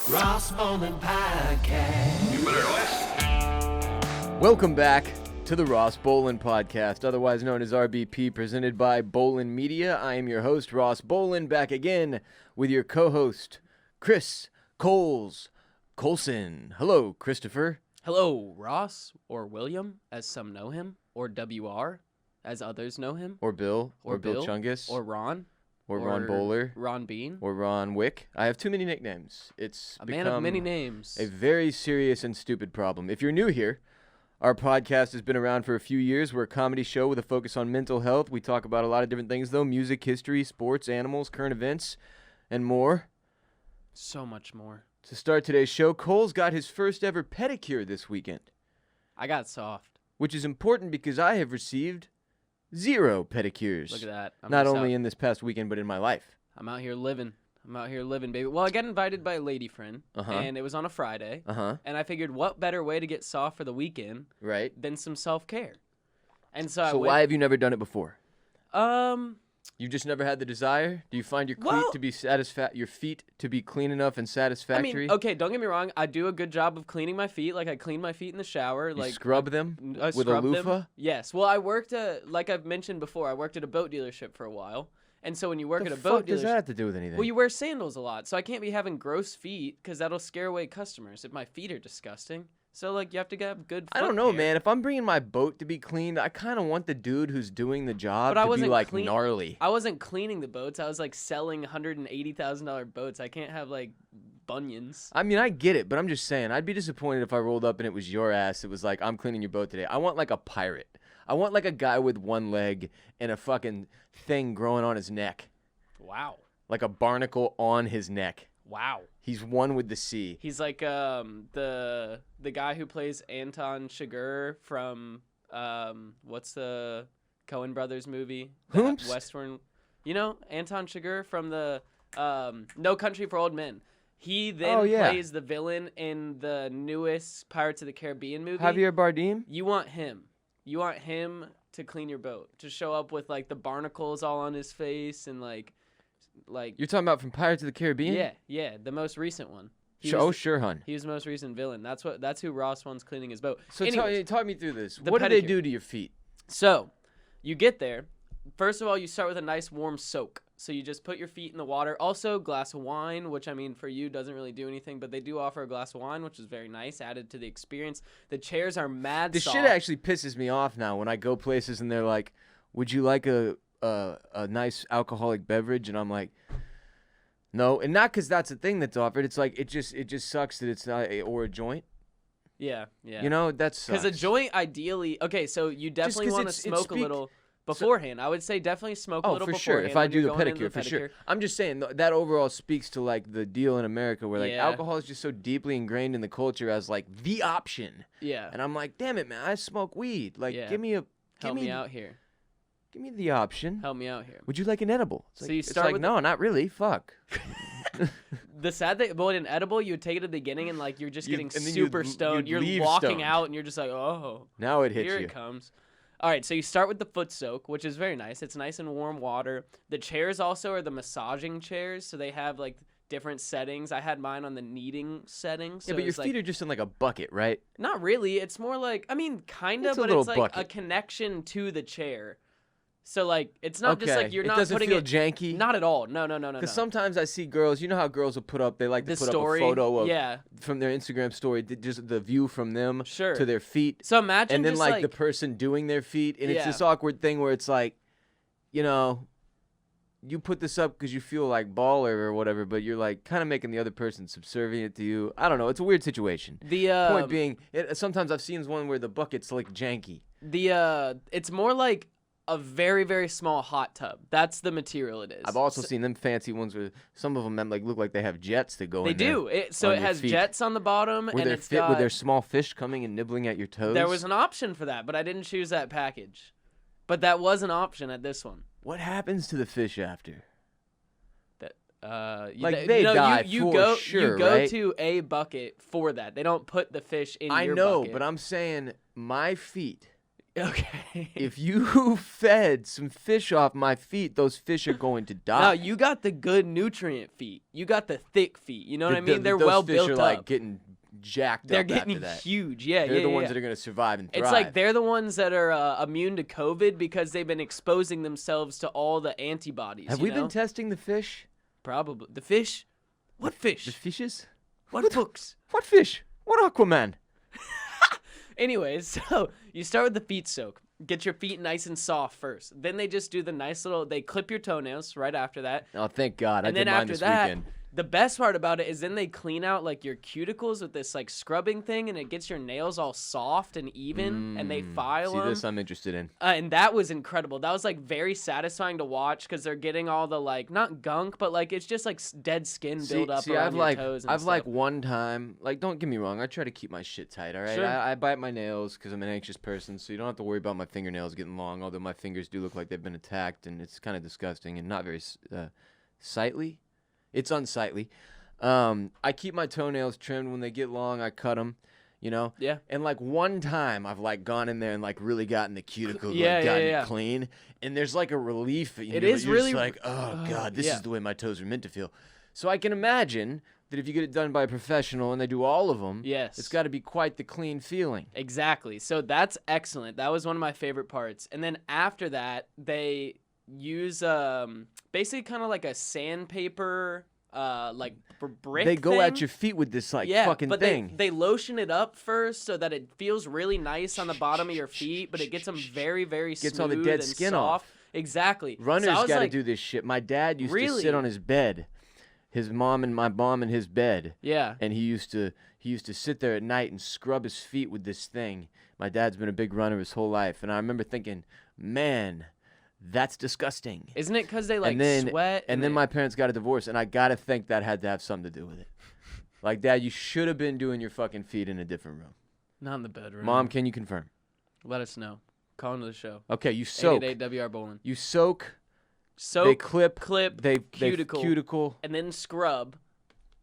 Ross Bolen Podcast. You better listen. Welcome back to the Ross Bolen Podcast, otherwise known as RBP, presented by Bolen Media. I am your host, Ross Bolen, back again with your co-host, Chris Coulson. Hello, Christopher. Hello, Ross, or William, as some know him, or WR, as others know him, Or Bill. or Bill Chungus. or Ron, Or Ron Bowler. Ron Bean, Or Ron Wick. I have too many nicknames. It's a become man of many names. a very serious and stupid problem. If you're new here, our podcast has been around for a few years. We're a comedy show with a focus on mental health. We talk about a lot of different things, though: music, history, sports, animals, current events, and more. So much more. To start today's show, Cole's got his first ever pedicure this weekend, I got soft. which is important because I have received 0 pedicures. Look at that. Not only in this past weekend, but in my life. I'm out here living, baby. Well, I got invited by a lady friend, Uh-huh. and it was on a Friday, Uh-huh. and I figured what better way to get soft for the weekend Right. than some self-care. And so I So went, why have you never done it before? You just never had the desire? Do you find your Well- your feet to be clean enough and satisfactory? I mean, okay, don't get me wrong. I do a good job of cleaning my feet. Like, I clean my feet in the shower. You Like, scrub them I with a scrub them. loofah? Yes. Well, I worked like I've mentioned before, I worked at a boat dealership for a while. And so when you work The at a boat fuck does dealership, that have to do with anything? well, you wear sandals a lot. So I can't be having gross feet because that'll scare away customers if my feet are disgusting. So, like, you have to get good I don't foot know, care. man. If I'm bringing my boat to be cleaned, I kind of want the dude who's doing the job But I to be, wasn't like, clean- gnarly. I wasn't cleaning the boats. I was, like, selling $180,000 boats. I can't have, like, bunions. I mean, I get it, but I'm just saying, I'd be disappointed if I rolled up and it was your ass. It was like, I'm cleaning your boat today. I want, like, a pirate. I want, like, a guy with one leg and a fucking thing growing on his neck. Wow. Like a barnacle on his neck. Wow. He's one with the sea. He's like the guy who plays Anton Chigurh from what's the Coen Brothers movie? Whomst? Western. You know, Anton Chigurh from the No Country for Old Men. He then plays the villain in the newest Pirates of the Caribbean movie. Javier Bardem? You want him. You want him to clean your boat. To show up with like the barnacles all on his face and like You're talking about from Pirates of the Caribbean? yeah, the most recent one. Sure, hun. He was the most recent villain. That's who Ross wants cleaning his boat. So Anyways, talk me through this. the What do they pedicure. do to your feet? so you get there. First of all, you start with a nice warm soak. So you just put your feet in the water. Also, glass of wine, which I mean for you doesn't really do anything, but they do offer a glass of wine, which is very nice, added to the experience. The chairs are mad This soft. shit actually pisses me off now when I go places and they're like, "Would you like a nice alcoholic beverage?" And I'm like, no, and not because that's a thing that's offered. It's like it just sucks that it's not or a joint. Yeah. You know, that's Because a joint ideally, okay, so you definitely 'cause want to it smoke a speak- little beforehand. I would say definitely smoke a Oh, little for beforehand. sure. If I when do you're the going into pedicure, for sure. I'm just saying that overall speaks to like the deal in America where like Yeah. alcohol is just so deeply ingrained in the culture as like the option. Yeah. And I'm like, damn it, man, I smoke weed. Like, Yeah. give me Help me out here. Give me the option. Help me out here. Would you like an edible? It's So like, you it's start like, with no, not really. Fuck. The sad thing, but in edible, you would take it at the beginning and like you're just getting and then super you'd stoned. You're leave walking stoned. out and you're just like, oh, Now it hits here you. it comes. All right, so you start with the foot soak, which is very nice. It's nice and warm water. The chairs also are the massaging chairs, so they have like different settings. I had mine on the kneading setting. So Yeah, but your it's, like, feet are just in like a bucket, right? not really. It's more like, I mean, kind It's of, a but it's little like a bucket. connection to the chair. So like, it's not just Okay. like you're It not doesn't putting feel it. janky. Not at all. No. Because sometimes I see girls, you know how girls will put up, they like to The put story, up a photo of yeah. from their Instagram story, just the view from them Sure. to their feet. So imagine And then just like the person doing their feet. And it's Yeah. this awkward thing where it's like, you know, you put this up because you feel like baller or whatever, but you're like kind of making the other person subservient to you. I don't know. It's a weird situation. the Point being, sometimes I've seen one where the bucket's like janky. it's more like a very, very small hot tub. That's the material it is. I've also seen them fancy ones where some of them like look like they have jets that go They in there. do. So on it your has feet. jets on the bottom, Where and they're it's fit got. with their small fish coming and nibbling at your toes. There was an option for that, but I didn't choose that package. But that was an option at this one. What happens to the fish after? Like they die you for go, sure, You go right? to a bucket for that. They don't put the fish in I your know, bucket. but I'm saying my feet Okay. If you fed some fish off my feet, those fish are going to die. No, you got the good nutrient feet. You got the thick feet. You know what I mean? They're those well fish built are up. like getting jacked They're up getting after that. huge. Yeah, They're yeah, the yeah. ones that are going to survive and thrive. It's like they're the ones that are immune to COVID because they've been exposing themselves to all the antibodies. Have we been testing the fish? Probably. The fish? What fish? The fishes? What books? What fish? What Aquaman? Anyways, so you start with the feet soak. Get your feet nice and soft first. Then they just do the nice little, they clip your toenails right after that. Oh, thank God. I And did then mine after this that, weekend. the best part about it is then they clean out like your cuticles with this like scrubbing thing, and it gets your nails all soft and even, and they file See, them. this I'm interested in. And that was incredible. That was like very satisfying to watch because they're getting all the like not gunk, but like it's just like dead skin build up around your toes. And I've stuff. like one time, like don't get me wrong, I try to keep my shit tight. All right, Sure. I bite my nails because I'm an anxious person, so you don't have to worry about my fingernails getting long. Although my fingers do look like they've been attacked, and it's kind of disgusting and not very sightly. It's unsightly. I keep my toenails trimmed. When they get long, I cut them, you know? Yeah. And, like, one time I've, like, gone in there and, like, really gotten the cuticle, Yeah, like, gotten yeah. it clean. And there's, like, a relief. You It know, is you're really- just like, oh, God, this yeah. is the way my toes are meant to feel. So I can imagine that if you get it done by a professional and they do all of them, Yes. it's got to be quite the clean feeling. Exactly. So that's excellent. That was one of my favorite parts. And then after that, they use basically kind of like a sandpaper like brick They go thing. at your feet with this, like, yeah, fucking but thing. They lotion it up first so that it feels really nice on the bottom of your feet, but it gets them very, very smooth Gets all the dead and skin soft. off. Exactly. Runners so I was got to like, do this shit. My dad used to Really? sit on his bed, his mom and my mom in his bed, yeah. and he used to sit there at night and scrub his feet with this thing. My dad's been a big runner his whole life, and I remember thinking, man, that's disgusting. Isn't it because they like and then, sweat? And then my parents got a divorce, and I gotta think that had to have something to do with it. Like, Dad, you should have been doing your fucking feet in a different room. Not in the bedroom. Mom, can you confirm? Let us know. Call into the show. Okay, you soak. 888 WR Bolen. You soak. Soak, They clip. They cuticle, cuticle. and then scrub.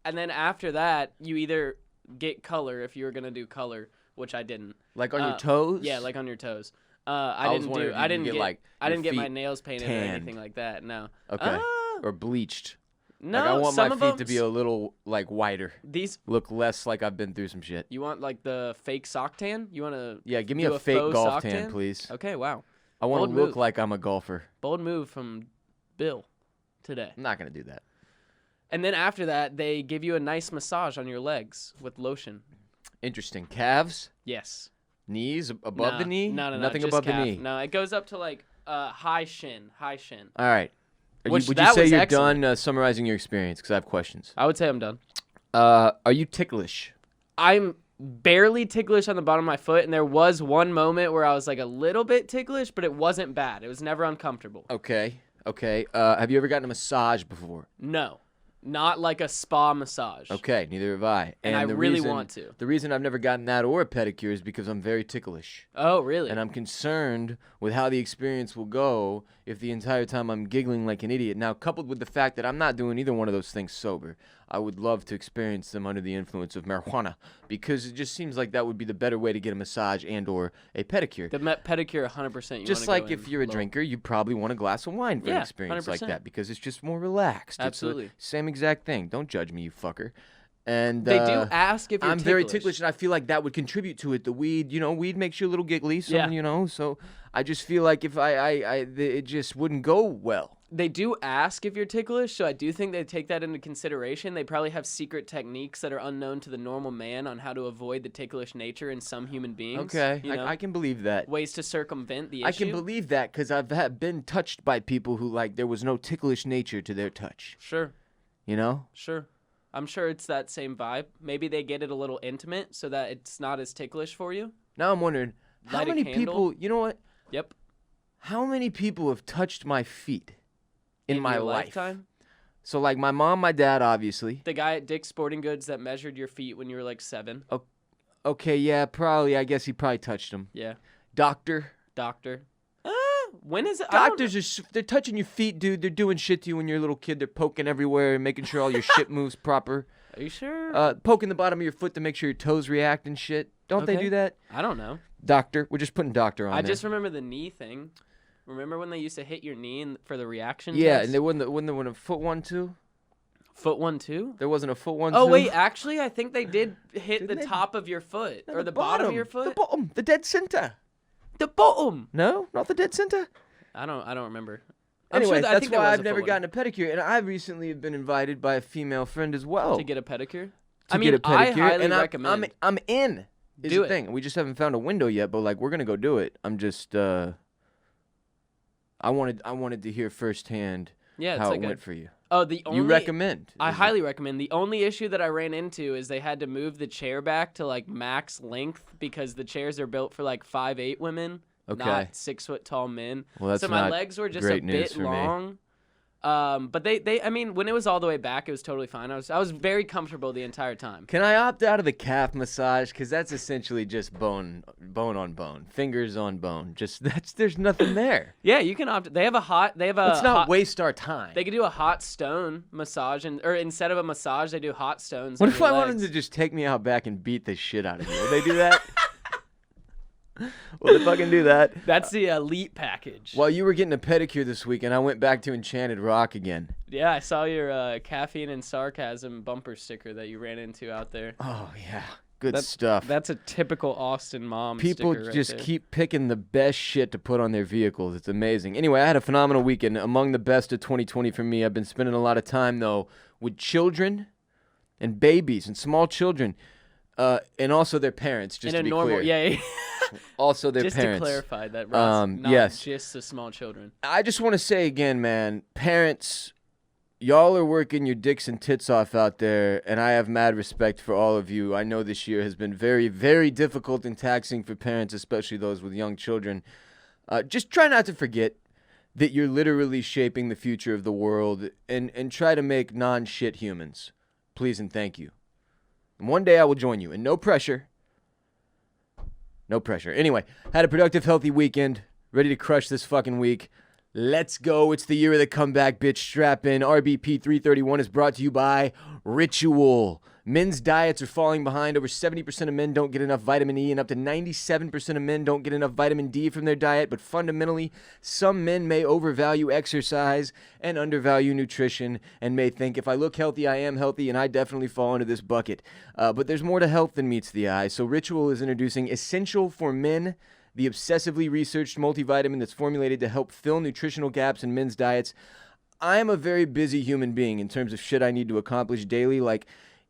And then after that, you either get color if you were gonna do color, which I didn't. Like on your toes. Yeah, like on your toes. I was didn't wondering do. if you I could didn't get, get like, I your didn't get my feet nails painted or tanned. anything like that. No. Okay. Or bleached. No. Like, I want some my of feet them, to be a little, like, whiter. These. Look less like I've been through some shit. You want like the fake sock tan? You want to? Yeah, give me do a fake faux golf sock tan, please. Okay. Wow. I want Bold to look move. like I'm a golfer. Bold move from Bill today. I'm not going to do that. And then after that, they give you a nice massage on your legs with lotion. Interesting. Calves? Yes. Knees? Above the knee? No, Nothing just above calf. the knee. No, it goes up to like high shin. All right. Which Would you that say was you're excellent. done summarizing your experience? Because I have questions. I would say I'm done. Are you ticklish? I'm barely ticklish on the bottom of my foot, and there was one moment where I was like a little bit ticklish, but it wasn't bad. It was never uncomfortable. Okay. Have you ever gotten a massage before? No, not like a spa massage. Okay, neither have I. And I the really reason- want to. The reason I've never gotten that or a pedicure is because I'm very ticklish. Oh, really? And I'm concerned with how the experience will go if the entire time I'm giggling like an idiot. Now, coupled with the fact that I'm not doing either one of those things sober, I would love to experience them under the influence of marijuana because it just seems like that would be the better way to get a massage and or a pedicure. The pedicure, 100%. You Just wanna like go if in you're a low. drinker, you probably want a glass of wine for an Yeah, experience like 100%. that because it's just more relaxed. Absolutely. It's the same exact thing. Don't judge me, you fucker. And They do ask if you're I'm very ticklish, and I feel like that would contribute to it. The weed, weed makes you a little giggly, so, Yeah. so I just feel like if it just wouldn't go well. They do ask if you're ticklish, so I do think they take that into consideration. They probably have secret techniques that are unknown to the normal man on how to avoid the ticklish nature in some human beings. Okay, you know? I can believe that. Ways to circumvent the issue. I can believe that because I've been touched by people who, like, there was no ticklish nature to their touch. Sure, You know? sure. I'm sure it's that same vibe. Maybe they get it a little intimate so that it's not as ticklish for you. Now I'm wondering, how Light a many candle? people, you know what? Yep. How many people have touched my feet in my your life? lifetime? So, like, my mom, my dad, obviously. The guy at Dick's Sporting Goods that measured your feet when you were like 7. Okay, yeah, probably. I guess he probably touched them. Yeah. Doctor. When is it? I don't Doctors they're touching your feet, dude. They're doing shit to you when you're a little kid. They're poking everywhere and making sure all your shit moves proper. Are you sure? Poking the bottom of your foot to make sure your toes react and shit. Don't they Okay. do that? I don't know. Doctor. We're just putting doctor on I there. just remember the knee thing. Remember when they used to hit your knee for the reaction Yeah, test? and there wasn't a foot one too. Foot 1, 2? There wasn't a foot one. Oh too? wait, actually, I think they did hit the they? top of your foot No, or the bottom of your foot. The bottom, the dead center. The bottom. No, not the dead center. I don't remember. I'm Anyway, sure I that's think there why was I've a never foot gotten a pedicure, and I recently have been invited by a female friend as well one. To get a pedicure. to I mean, get a I pedicure, highly and recommend. I'm in. Is Do the it. thing. We just haven't found a window yet, but like we're gonna go do it. I'm just I wanted to hear firsthand Yeah, it's how like it went for you. Oh, the only You recommend? I is it? highly recommend. The only issue that I ran into is they had to move the chair back to like max length because the chairs are built for like 5'8" women, Okay. not 6 foot tall men. Well, that's so my not legs were just a great news bit for me. long. But they I mean, when it was all the way back, it was totally fine. I was very comfortable the entire time. Can I opt out of the calf massage? Because that's essentially just bone on bone, fingers on bone. Just there's nothing there. Yeah, you can opt. They have a Let's not hot, waste our time. They could do a hot stone massage, or instead of a massage, they do hot stones. What on if your I wanted legs. to just take me out back and beat the shit out of you? Will they do that? Will they fucking do that? That's the elite package. While you were getting a pedicure this weekend, I went back to Enchanted Rock again. Yeah, I saw your caffeine and sarcasm bumper sticker that you ran into out there. Oh, yeah. Good stuff. That's a typical Austin mom People sticker right just there. keep picking the best shit to put on their vehicles. It's amazing. Anyway, I had a phenomenal weekend. Among the best of 2020 for me. I've been spending a lot of time, though, with children and babies and small children. And also their parents, just to be clear. Yeah. Also their just parents. to clarify that, Ross, not yes. just the small children. I just want to say again, man, parents, y'all are working your dicks and tits off out there, and I have mad respect for all of you. I know this year has been very, very difficult and taxing for parents, especially those with young children. Just try not to forget that you're literally shaping the future of the world, and try to make non-shit humans. Please and thank you. And one day I will join you, and no pressure. No pressure. Anyway, had a productive, healthy weekend. Ready to crush this fucking week. Let's go. It's the year of the comeback, bitch. Strap in. RBP 331 is brought to you by Ritual. Men's diets are falling behind. Over 70% of men don't get enough vitamin E, and up to 97% of men don't get enough vitamin D from their diet. But fundamentally, some men may overvalue exercise and undervalue nutrition and may think, if I look healthy, I am healthy, and I definitely fall into this bucket. But there's more to health than meets the eye. So Ritual is introducing Essential for Men, the obsessively researched multivitamin that's formulated to help fill nutritional gaps in men's diets. I am a very busy human being in terms of shit I need to accomplish daily. Like,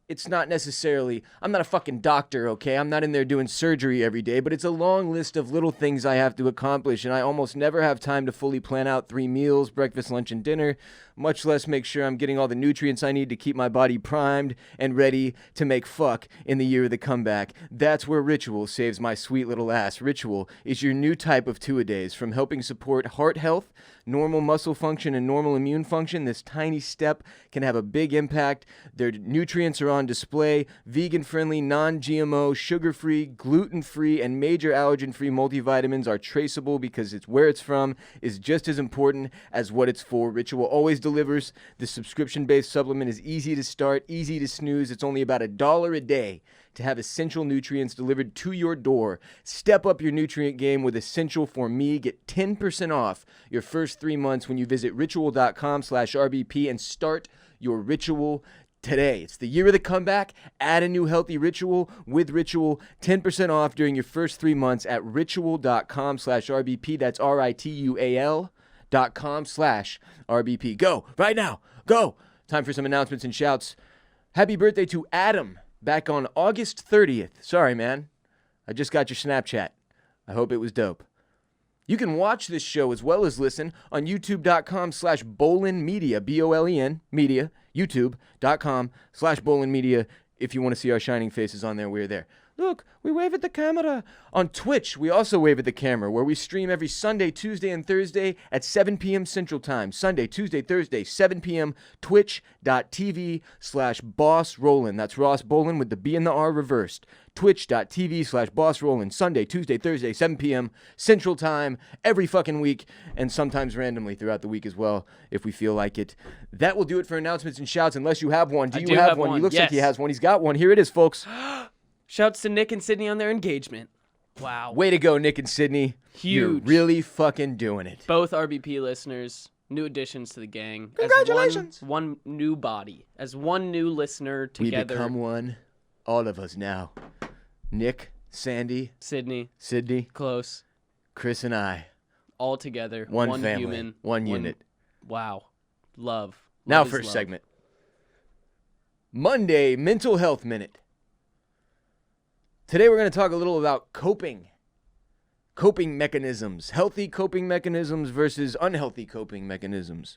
it's not necessarily, I'm not a fucking doctor, okay? I'm not in there doing surgery every day, but it's a long list of little things I have to accomplish, and I almost never have time to fully plan out 3 meals, breakfast, lunch, and dinner, much less make sure I'm getting all the nutrients I need to keep my body primed and ready to make fuck in the year of the comeback. That's where Ritual saves my sweet little ass. Ritual is your new type of two-a-days. From helping support heart health, normal muscle function, and normal immune function, this tiny step can have a big impact. Their nutrients are on display. Vegan-friendly, non-GMO, sugar-free, gluten-free, and major allergen-free multivitamins are traceable because it's where it's from is just as important as what it's for. Ritual always delivers. The subscription-based supplement is easy to start, easy to snooze. It's only about $1 a day to have essential nutrients delivered to your door. Step up your nutrient game with Essential for Me. Get 10% off your first 3 months when you visit ritual.com/RBP and start your ritual today. It's the year of the comeback. Add a new healthy ritual with Ritual. 10% off during your first 3 months at ritual.com/RBP. That's RITUAL.com/RBP. Go right now. Go. Time for some announcements and shouts. Happy birthday to Adam. Back on August 30th. Sorry, man. I just got your Snapchat. I hope it was dope. You can watch this show as well as listen on youtube.com/Bolen Media, BOLEN Media, youtube.com/Bolen Media. If you want to see our shining faces on there, we're there. Look, we wave at the camera. On Twitch, we also wave at the camera, where we stream every Sunday, Tuesday, and Thursday at 7 p.m. Central Time. Sunday, Tuesday, Thursday, 7 p.m. Twitch.tv/Boss Rollin'. That's Ross Bolen with the B and the R reversed. Twitch.tv/Boss Rollin'. Sunday, Tuesday, Thursday, 7 p.m. Central Time every fucking week, and sometimes randomly throughout the week as well, if we feel like it. That will do it for announcements and shouts, unless you have one. Do you have one? He looks like he has one. He's got one. Here it is, folks. Shouts to Nick and Sydney on their engagement. Wow. Way to go, Nick and Sydney. Huge. You're really fucking doing it. Both RBP listeners, new additions to the gang. Congratulations. As one new body, as one new listener We together. become one, all of us now. Nick, Sandy, Sydney, Close, Chris, and I. all together. One family, human. one unit. Wow. Love. Now Love is first love. segment. Monday, Mental Health Minute. Today we're going to talk a little about coping mechanisms, healthy coping mechanisms versus unhealthy coping mechanisms.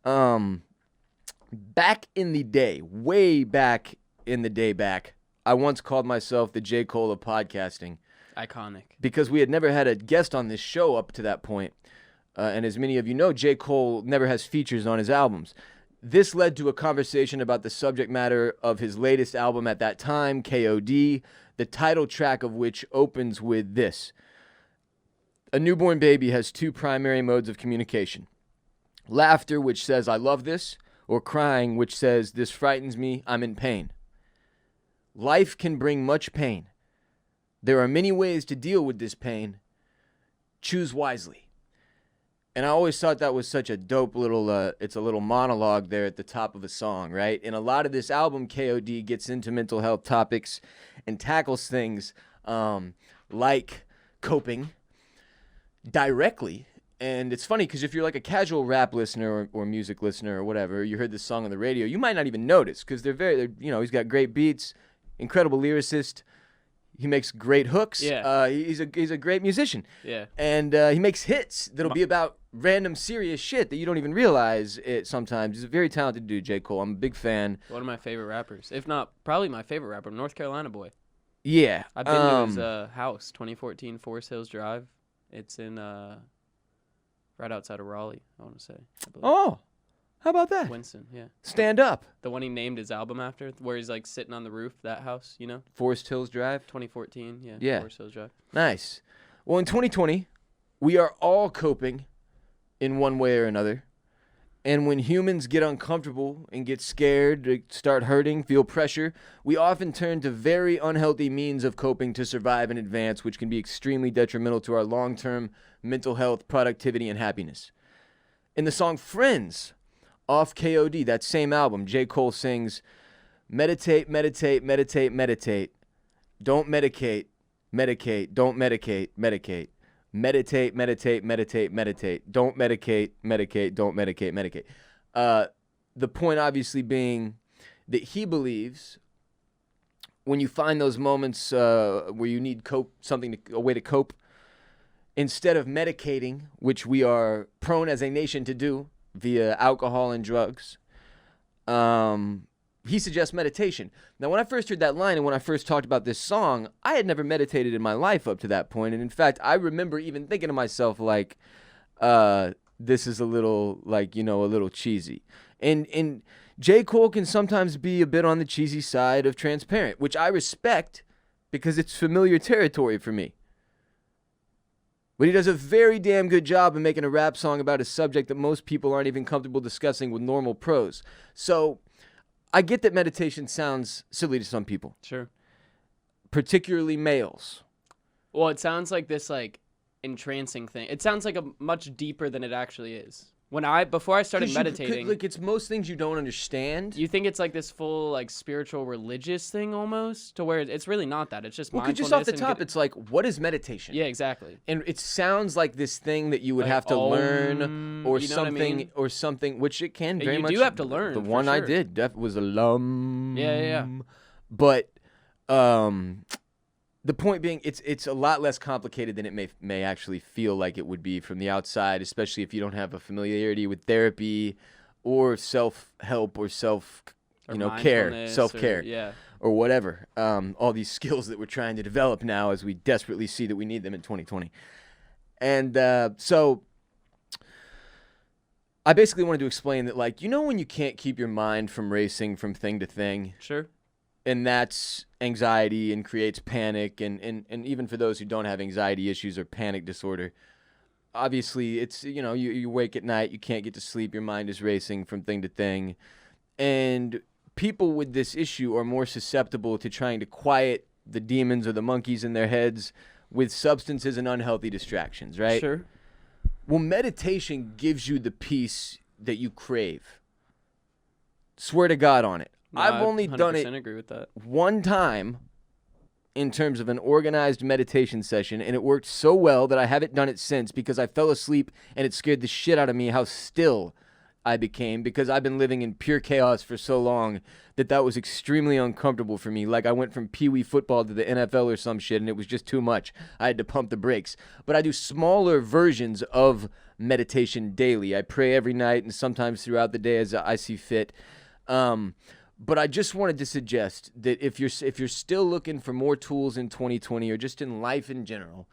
Back in the day, way back in the day back, I once called myself the J. Cole of podcasting. Iconic. Because we had never had a guest on this show up to that point. And as many of you know, J. Cole never has features on his albums. This led to a conversation about the subject matter of his latest album at that time, KOD, the title track of which opens with this. A newborn baby has two primary modes of communication. Laughter, which says, I love this, or crying, which says, this frightens me, I'm in pain. Life can bring much pain. There are many ways to deal with this pain. Choose wisely. And I always thought that was such a dope little, it's a little monologue there at the top of a song, right? And a lot of this album, KOD, gets into mental health topics and tackles things like coping directly. And it's funny because if you're like a casual rap listener or music listener or whatever, you heard this song on the radio, you might not even notice because they're he's got great beats, incredible lyricist. He makes great hooks. Yeah. He's a great musician. Yeah. And he makes hits that'll be about random serious shit that you don't even realize it sometimes. He's a very talented dude, J. Cole. I'm a big fan. One of my favorite rappers. If not, probably my favorite rapper, North Carolina boy. Yeah. I've been to his house, 2014 Forest Hills Drive. It's in right outside of Raleigh, I want to say. Oh, how about that? Winston, yeah. Stand up. The one he named his album after, where he's like sitting on the roof, that house, you know? Forest Hills Drive. 2014, yeah. Yeah. Forest Hills Drive. Nice. Well, in 2020, we are all coping in one way or another. And when humans get uncomfortable and get scared, start hurting, feel pressure, we often turn to very unhealthy means of coping to survive and advance, which can be extremely detrimental to our long-term mental health, productivity, and happiness. In the song Friends, off KOD, that same album, J. Cole sings, meditate, meditate, meditate, meditate. Don't medicate, medicate, don't medicate, medicate. Meditate, meditate, meditate, meditate. Don't medicate, medicate, don't medicate, medicate. The point obviously being that he believes when you find those moments where you need a way to cope, instead of medicating, which we are prone as a nation to do via alcohol and drugs, he suggests meditation. Now, when I first heard that line and when I first talked about this song, I had never meditated in my life up to that point. And in fact, I remember even thinking to myself, like, this is a little, like, a little cheesy. And J. Cole can sometimes be a bit on the cheesy side of transparent, which I respect because it's familiar territory for me. But he does a very damn good job of making a rap song about a subject that most people aren't even comfortable discussing with normal prose. So I get that meditation sounds silly to some people. Sure. Particularly males. Well, it sounds like this, like, entrancing thing. It sounds like a much deeper than it actually is. Before I started meditating, Like, it's most things you don't understand. you think it's like this full, like, spiritual religious thing almost, to where it's really not that. It's just Well, mindfulness. just off the top, it's like, what is meditation? Yeah, exactly. And it sounds like this thing that you would Like, have to learn or you know what I something, mean? or something, which it can very You much. do have to learn, The for one I sure. did was a lum. Yeah. But the point being, it's a lot less complicated than it may actually feel like it would be from the outside, especially if you don't have a familiarity with therapy or self-help or care, self-care. Yeah. Or whatever, all these skills that we're trying to develop now as we desperately see that we need them in 2020. And so I basically wanted to explain that, like, when you can't keep your mind from racing from thing to thing, Sure. and that's anxiety and creates panic, and even for those who don't have anxiety issues or panic disorder, obviously it's, you wake at night, you can't get to sleep, your mind is racing from thing to thing, and people with this issue are more susceptible to trying to quiet the demons or the monkeys in their heads with substances and unhealthy distractions, right? Sure. Well, meditation gives you the peace that you crave. Swear to God on it. No, I've only done it agree with that. one time in terms of an organized meditation session, and it worked so well that I haven't done it since because I fell asleep and it scared the shit out of me how still I became because I've been living in pure chaos for so long that was extremely uncomfortable for me. Like I went from Pee Wee football to the NFL or some shit, and it was just too much. I had to pump the brakes. But I do smaller versions of meditation daily. I pray every night and sometimes throughout the day as I see fit. But I just wanted to suggest that if you're still looking for more tools in 2020 or just in life in general,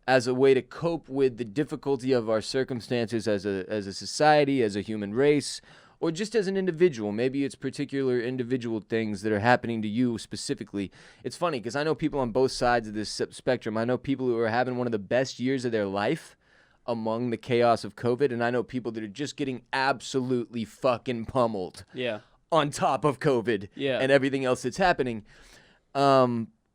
as a way to cope with the difficulty of our circumstances as a society, as a human race, or just as an individual, maybe it's particular individual things that are happening to you specifically. It's funny because I know people on both sides of this spectrum. I know people who are having one of the best years of their life among the chaos of COVID, and I know people that are just getting absolutely fucking pummeled. Yeah. On top of COVID Yeah. and everything else that's happening.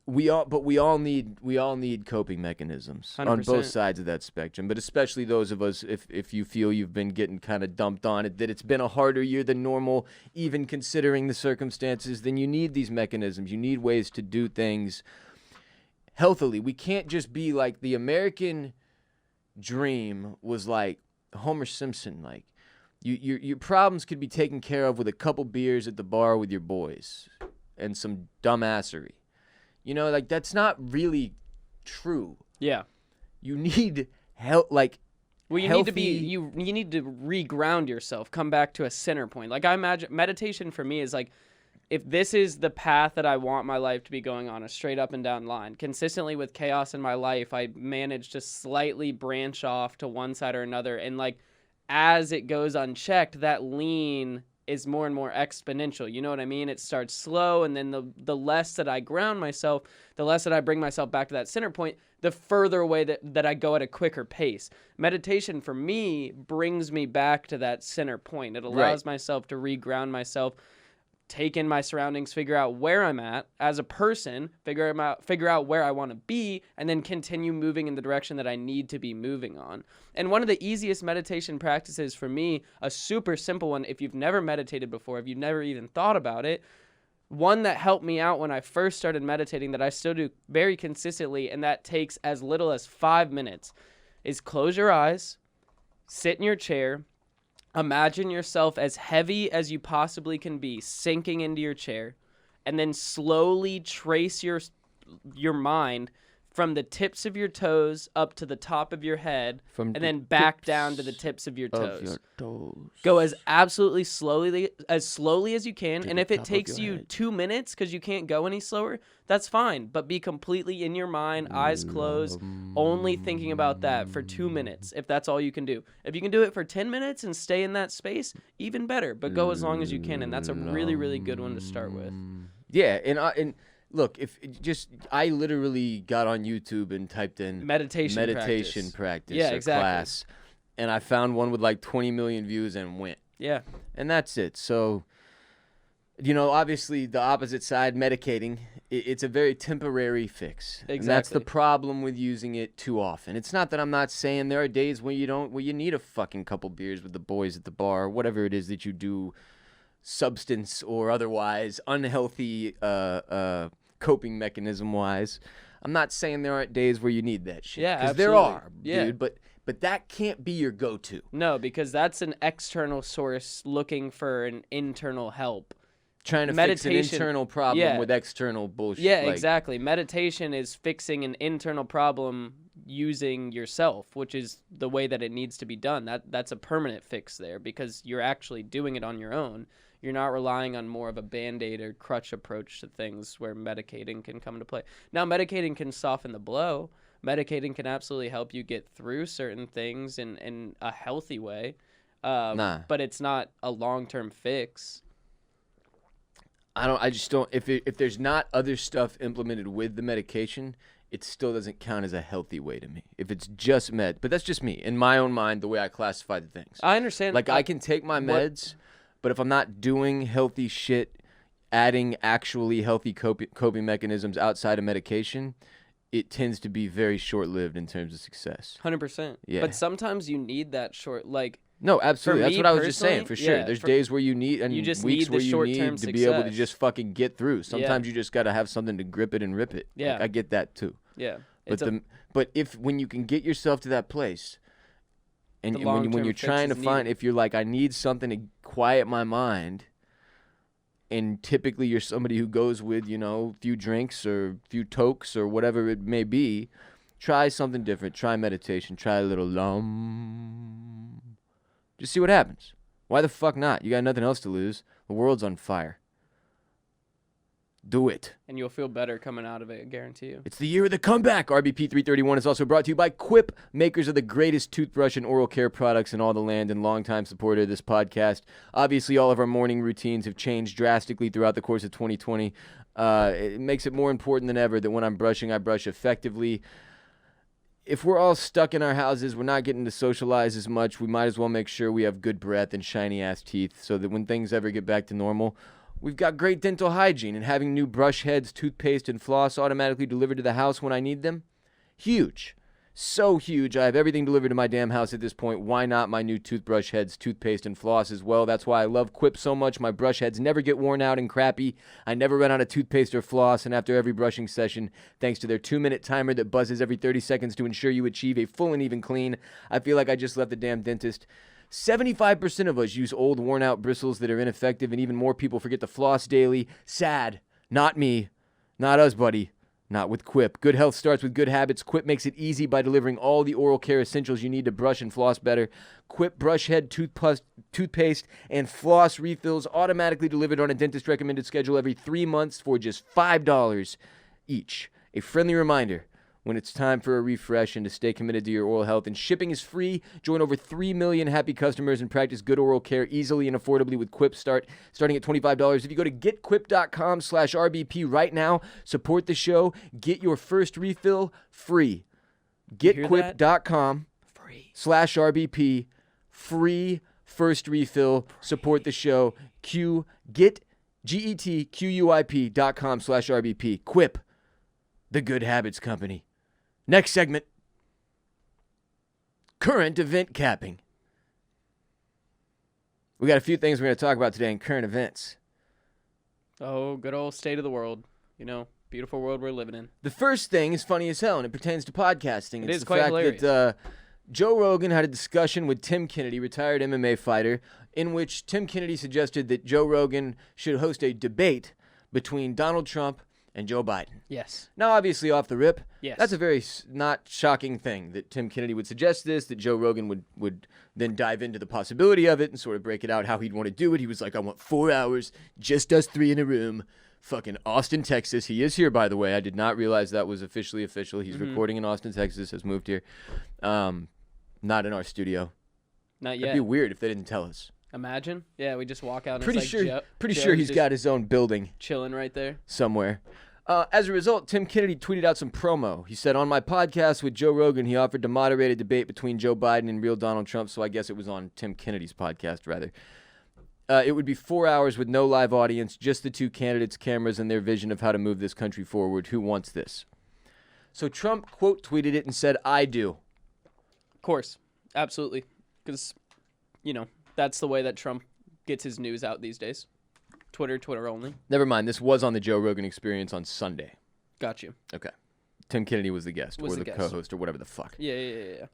We all need coping mechanisms 100%. on both sides of that spectrum, but especially those of us if you feel you've been getting kind of dumped on it, that it's been a harder year than normal, even considering the circumstances, then you need these mechanisms. You need ways to do things healthily. We can't just be like the American dream was like Homer Simpson, like your problems could be taken care of with a couple beers at the bar with your boys and some dumbassery. You know, like that's not really true. Yeah. You need help, like Well, you healthy... need to be you need to reground yourself, come back to a center point. Like I imagine meditation for me is like if this is the path that I want my life to be going on, a straight up and down line, consistently with chaos in my life, I manage to slightly branch off to one side or another, and like as it goes unchecked, that lean is more and more exponential. You know what I mean? It starts slow, and then the less that I ground myself, the less that I bring myself back to that center point, the further away that I go at a quicker pace. Meditation, for me, brings me back to that center point. It allows myself to reground myself, take in my surroundings, figure out where I'm at as a person, figure out where I want to be, and then continue moving in the direction that I need to be moving on. And one of the easiest meditation practices for me, a super simple one, if you've never meditated before, if you've never even thought about it, one that helped me out when I first started meditating that I still do very consistently, and that takes as little as 5 minutes, is close your eyes, sit in your chair, imagine yourself as heavy as you possibly can be, sinking into your chair, and then slowly trace your mind from the tips of your toes up to the top of your head, and then back down to the tips of your toes. Go as slowly as you can, and if it takes you 2 minutes because you can't go any slower, that's fine. But be completely in your mind, eyes closed, only thinking about that for 2 minutes, if that's all you can do. If you can do it for 10 minutes and stay in that space, even better. But go as long as you can, and that's a really, really good one to start with. Yeah, and look, I literally got on YouTube and typed in meditation practice yeah, exactly. class, and I found one with like 20 million views and went. Yeah. And that's it. So, you know, obviously the opposite side, medicating, it's a very temporary fix. Exactly. And that's the problem with using it too often. It's not that I'm not saying there are days where you need a fucking couple beers with the boys at the bar, or whatever it is that you do, substance or otherwise, unhealthy coping mechanism wise. I'm not saying there aren't days where you need that shit. Yeah, because absolutely. there are, Yeah. dude. But that can't be your go-to. No, because that's an external source looking for an internal help. Trying to fix an internal problem with external bullshit. Yeah, exactly. Meditation is fixing an internal problem using yourself, which is the way that it needs to be done. That's a permanent fix there because you're actually doing it on your own. You're not relying on more of a Band-Aid or crutch approach to things where medicating can come into play. Now, medicating can soften the blow. Medicating can absolutely help you get through certain things in a healthy way. But it's not a long-term fix. I just don't. If there's not other stuff implemented with the medication, it still doesn't count as a healthy way to me. If it's just med, but that's just me in my own mind, the way I classify the things. I understand. Like I can take my meds, but if I'm not doing healthy shit, adding actually healthy coping mechanisms outside of medication, it tends to be very short-lived in terms of success. 100%. Yeah. But sometimes you need that short, like. No, absolutely. For That's me what I was just saying, personally, for sure. yeah, There's days where you need, and you just weeks need the where you short-term need to be able to success. just fucking get through. Sometimes you just got to have something to grip it and rip it. Yeah. Like, I get that too. Yeah. But when you can get yourself to that place, and The when long-term you're fix trying to is find, needed. if you're like, I need something to quiet my mind, and typically you're somebody who goes with, a few drinks or a few tokes or whatever it may be, try something different. Try meditation. Try a little Just see what happens. Why the fuck not? You got nothing else to lose. The world's on fire. Do it. And you'll feel better coming out of it, I guarantee you. It's the year of the comeback. RBP 331 is also brought to you by Quip, makers of the greatest toothbrush and oral care products in all the land and longtime supporter of this podcast. Obviously, all of our morning routines have changed drastically throughout the course of 2020. It makes it more important than ever that when I'm brushing, I brush effectively. If we're all stuck in our houses, we're not getting to socialize as much, we might as well make sure we have good breath and shiny-ass teeth so that when things ever get back to normal, we've got great dental hygiene, and having new brush heads, toothpaste, and floss automatically delivered to the house when I need them? Huge. So huge. I have everything delivered to my damn house at this point. Why not my new toothbrush heads, toothpaste, and floss as well? That's why I love Quip so much. My brush heads never get worn out and crappy. I never run out of toothpaste or floss, and after every brushing session, thanks to their 2-minute timer that buzzes every 30 seconds to ensure you achieve a full and even clean, I feel like I just left the damn dentist. 75% of us use old, worn-out bristles that are ineffective, and even more people forget to floss daily. Sad. Not me. Not us, buddy. Not with Quip. Good health starts with good habits. Quip makes it easy by delivering all the oral care essentials you need to brush and floss better. Quip brush head, toothpaste, and floss refills automatically delivered on a dentist-recommended schedule every 3 months for just $5 each. A friendly reminder when it's time for a refresh and to stay committed to your oral health. And shipping is free. Join over 3 million happy customers and practice good oral care easily and affordably with Quip starting at $25. If you go to getquip.com/RBP right now, support the show, get your first refill free. Getquip.com/RBP, free first refill, support the show. GetQuip.com/RBP. Quip, the good habits company. Next segment, current event capping. We got a few things we're going to talk about today in current events. Oh, good old state of the world. Beautiful world we're living in. The first thing is funny as hell, and it pertains to podcasting. It It's is the quite fact hilarious. that Joe Rogan had a discussion with Tim Kennedy, retired MMA fighter, in which Tim Kennedy suggested that Joe Rogan should host a debate between Donald Trump and Joe Biden. Yes. Now, obviously, off the rip, Yes. that's a very not shocking thing that Tim Kennedy would suggest this, that Joe Rogan would then dive into the possibility of it and sort of break it out how he'd want to do it. He was like, I want 4 hours, just us three in a room, fucking Austin, Texas. He is here, by the way. I did not realize that was officially official. He's recording in Austin, Texas, has moved here. Not in our studio. Not yet. It'd be weird if they didn't tell us. Imagine. Yeah, we just walk out and Pretty it's sure, like pretty Joe's sure he's just got his own building chilling right there. somewhere. As a result, Tim Kennedy tweeted out some promo. He said, on my podcast with Joe Rogan, he offered to moderate a debate between Joe Biden and real Donald Trump, so I guess it was on Tim Kennedy's podcast, rather. It would be 4 hours with no live audience, just the two candidates' cameras and their vision of how to move this country forward. Who wants this? So Trump quote tweeted it and said, I do. Of course. Absolutely. Because, that's the way that Trump gets his news out these days. Twitter only. Never mind, this was on the Joe Rogan Experience on Sunday. Got you. Okay. Tim Kennedy was the guest, Was or the the guest. co-host, or whatever the fuck. Yeah.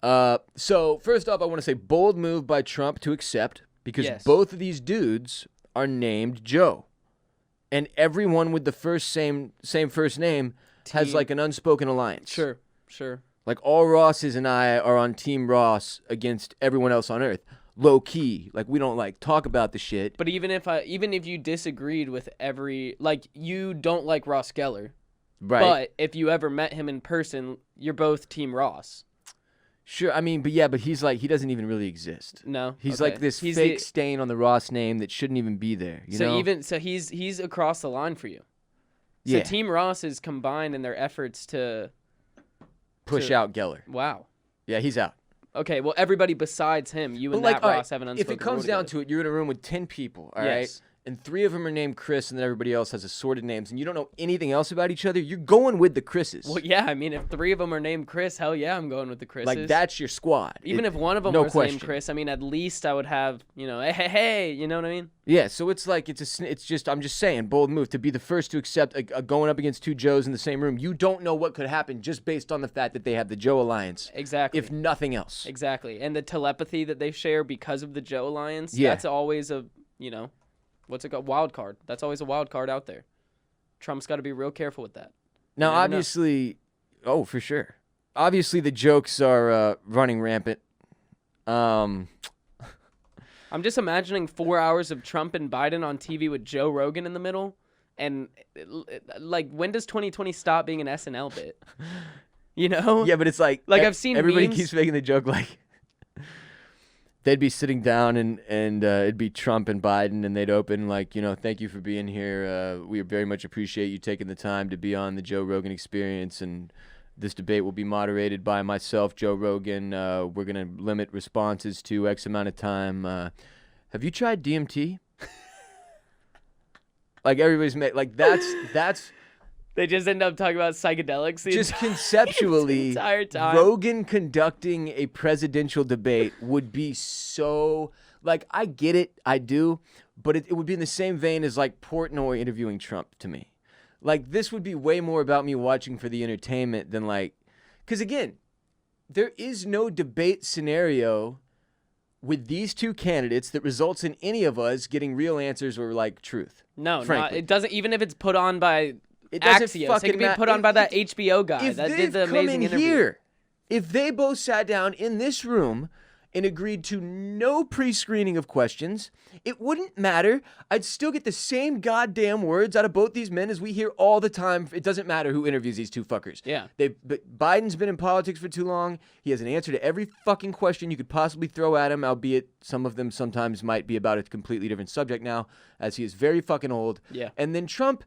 So first off, I want to say bold move by Trump to accept, because Yes. both of these dudes are named Joe, and everyone with the same first name has Team- like an unspoken alliance. Sure. Like all Rosses and I are on Team Ross against everyone else on Earth. Low key, like we don't like talk about the shit. But even if you disagreed with you don't like Ross Geller, Right. but if you ever met him in person, you're both Team Ross. Sure, I mean, but he's like, he doesn't even really exist. No, He's okay. like this He's fake the- stain on the Ross name that shouldn't even be there. You know? So he's across the line for you. So Yeah. Team Ross is combined in their efforts to Push out Geller. wow. Yeah, he's out. Okay, well everybody besides him, you and But like, that all Ross right, have an if unspoken it comes rule down together. to it, you're in a room with 10 people, all right? Yes. and 3 of them are named Chris, and then everybody else has assorted names, and you don't know anything else about each other, you're going with the Chris's. Well, yeah, I mean, if 3 of them are named Chris, hell yeah, I'm going with the Chris's. Like, that's your squad. Even if one of them was named Chris, I mean, at least I would have, hey, you know what I mean? Yeah, so it's like, I'm just saying, bold move to be the first to accept going up against 2 Joes in the same room. You don't know what could happen just based on the fact that they have the Joe Alliance. Exactly. If nothing else. Exactly. And the telepathy that they share because of the Joe Alliance, Yeah. that's always a, what's it called? Wild card. That's always a wild card out there. Trump's got to be real careful with that. Now, obviously, for sure. Obviously, the jokes are running rampant. I'm just imagining 4 hours of Trump and Biden on TV with Joe Rogan in the middle. And, like, when does 2020 stop being an SNL bit? Yeah, but it's like I've seen everybody memes. keeps making the joke like they'd be sitting down and it'd be Trump and Biden, and they'd open like, thank you for being here. We very much appreciate you taking the time to be on the Joe Rogan Experience, and this debate will be moderated by myself, Joe Rogan. We're gonna limit responses to X amount of time. Have you tried DMT? Like everybody's that's. They just end up talking about psychedelics. Just conceptually, the entire time. Rogan conducting a presidential debate would be so, like, I get it, I do, but it would be in the same vein as, like, Portnoy interviewing Trump to me. Like, this would be way more about me watching for the entertainment than, like, because, again, there is no debate scenario with these 2 candidates that results in any of us getting real answers or, like, truth. No, frankly. it doesn't, even if it's put on by... It doesn't Axios. fucking It could be matter. put on by that HBO guy If that they've did the come amazing in interview. here, if they both sat down in this room and agreed to no pre-screening of questions, it wouldn't matter. I'd still get the same goddamn words out of both these men as we hear all the time. It doesn't matter who interviews these 2 fuckers. Yeah. But Biden's been in politics for too long. He has an answer to every fucking question you could possibly throw at him, albeit some of them sometimes might be about a completely different subject now, as he is very fucking old. Yeah. And then Trump...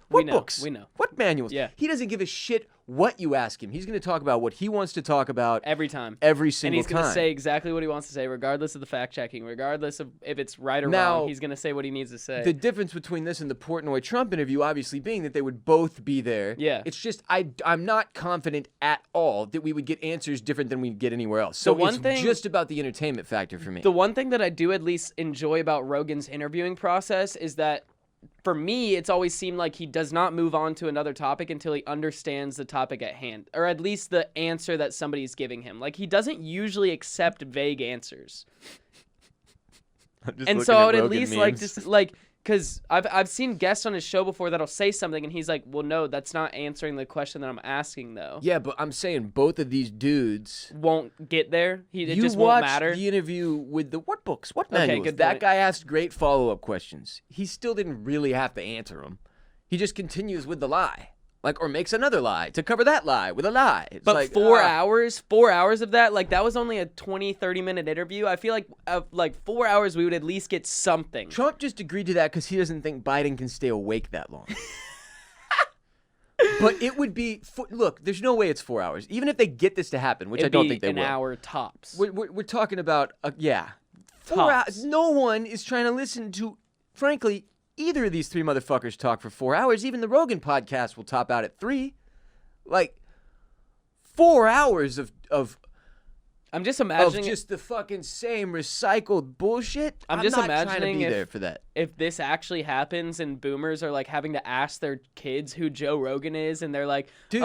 What books? We know. What manuals? Yeah. He doesn't give a shit what you ask him. He's going to talk about what he wants to talk about Every time. every single And he's going to time. say exactly what he wants to say, regardless of the fact-checking, regardless of if it's right or Now, wrong. He's going to say what he needs to say. The difference between this and the Portnoy-Trump interview obviously being that they would both be there. Yeah. It's just I'm not confident at all that we would get answers different than we'd get anywhere else. So it's just about the entertainment factor for me. The one thing that I do at least enjoy about Rogan's interviewing process is that for me, it's always seemed like he does not move on to another topic until he understands the topic at hand, or at least the answer that somebody's giving him. Like, he doesn't usually accept vague answers. And so I would at least because I've seen guests on his show before that'll say something and he's like, well, no, that's not answering the question that I'm asking, though. Yeah, but I'm saying both of these dudes Won't get there. It you just won't watched matter. the interview with the what books, what Okay, manuals. good That point. guy asked great follow-up questions. He still didn't really have to answer them. He just continues with the lie. Like, or makes another lie to cover that lie with a lie. It's But like, 4 hours of that, like, that was only a 20, 30-minute interview. I feel like 4 hours we would at least get something. Trump just agreed to that because he doesn't think Biden can stay awake that long. But it would be, look, there's no way it's 4 hours. Even if they get this to happen, which I don't think they will. An hour tops. We're talking about, 4 Tops. hours. No one is trying to listen to, frankly, either of these 3 motherfuckers talk for 4 hours. Even the Rogan podcast will top out at 3. Like, 4 hours of I'm just imagining just the fucking same recycled bullshit. I'm just not trying imagining to be there for that. if this actually happens and boomers are like having to ask their kids who Joe Rogan is, and they're like, Dude.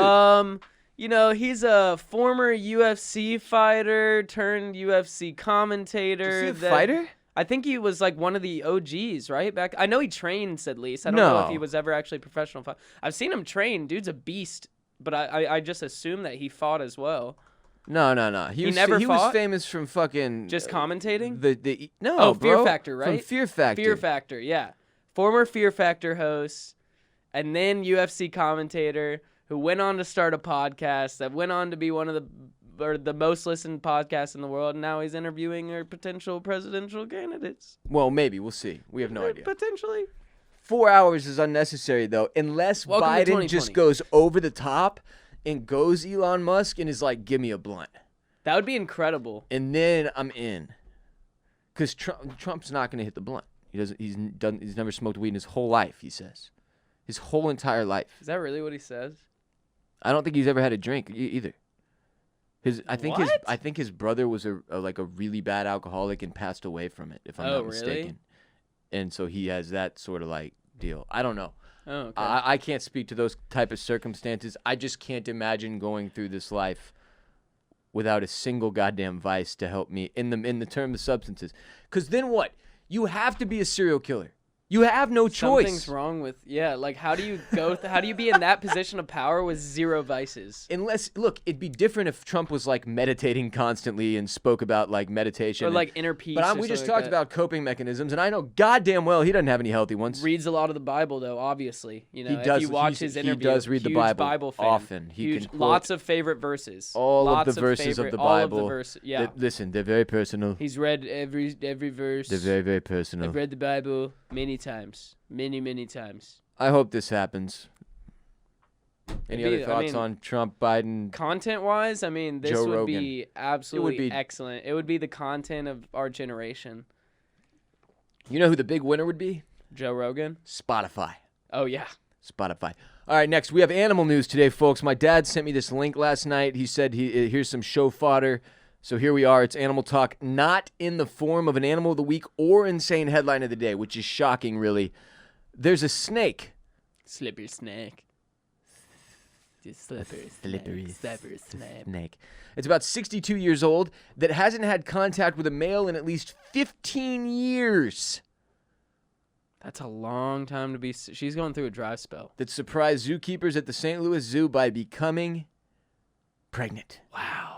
He's a former UFC fighter turned UFC commentator. Is he a fighter? I think he was like one of the OGs, right? Back, I know he trains at least. I don't know if No. he was ever actually a professional fighter. I've seen him train. Dude's a beast, but I just assume that he fought as well. No. He was fought? famous from fucking Just commentating? No, Fear bro. Factor, right? From Fear Factor. Fear Factor, yeah. Former Fear Factor host, and then UFC commentator who went on to start a podcast that went on to be one of the most listened podcasts in the world, and now he's interviewing our potential presidential candidates. Well, maybe. We'll see. We have no idea. Potentially. 4 hours is unnecessary, though, unless Welcome to Biden 2020. just goes over the top and goes Elon Musk and is like, give me a blunt. That would be incredible. And then I'm in. Because Trump's not going to hit the blunt. He's never smoked weed in his whole life, he says. His whole entire life. Is that really what he says? I don't think he's ever had a drink either. I think his brother was a really bad alcoholic and passed away from it, if I'm not mistaken. Really? And so he has that sort of like deal. I don't know. Oh, okay. I can't speak to those type of circumstances. I just can't imagine going through this life without a single goddamn vice to help me in the term of substances. Because then what? You have to be a serial killer. You have no choice. Something's wrong with like how do you how do you be in that position of power with zero vices? Unless look, it'd be different if Trump was like meditating constantly and spoke about like meditation Or like inner peace. But we just talked about coping mechanisms, and I know goddamn well he doesn't have any healthy ones. Reads a lot of the Bible though, obviously. You know, he does, if you watch his interview, he does read the Bible fan. often. He can quote lots of favorite verses. All of the verses of the Bible. All of the verses. Yeah. Listen, they're very personal. He's read every verse. They're very, very personal. I've read the Bible many times. Many times. I hope this happens. Any other thoughts on Trump, Biden? Content-wise, I mean, this Joe would Rogan. be absolutely excellent. It would be the content of our generation. You know who the big winner would be? Joe Rogan? Spotify. Oh, yeah. Spotify. All right, next, we have animal news today, folks. My dad sent me this link last night. He said, here's some show fodder. So here we are. It's Animal Talk, not in the form of an Animal of the Week or Insane Headline of the Day, which is shocking, really. There's a snake. Slippery snake. Just slippery snake. It's about 62 years old that hasn't had contact with a male in at least 15 years. That's a long time to be... She's going through a dry spell. That surprised zookeepers at the St. Louis Zoo by becoming pregnant. Wow.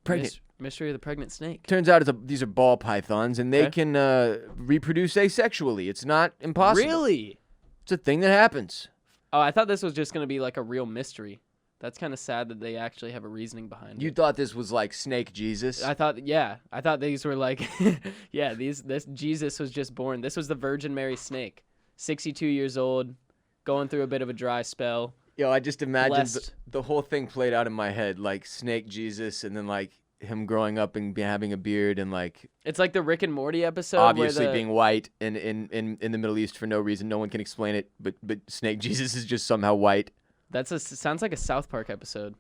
Pregnant. Mystery of the pregnant snake. Turns out these are ball pythons, and they can reproduce asexually. It's not impossible. Really? It's a thing that happens. Oh, I thought this was just going to be like a real mystery. That's kind of sad that they actually have a reasoning behind it. You thought this was like Snake Jesus? I thought these were like, this Jesus was just born. This was the Virgin Mary snake, 62 years old, going through a bit of a dry spell. Yo, I just imagined the whole thing played out in my head, like Snake Jesus, and then like him growing up and having a beard, and like it's like the Rick and Morty episode, obviously being white in the Middle East for no reason. No one can explain it, but Snake Jesus is just somemehow white. Sounds like a South Park episode.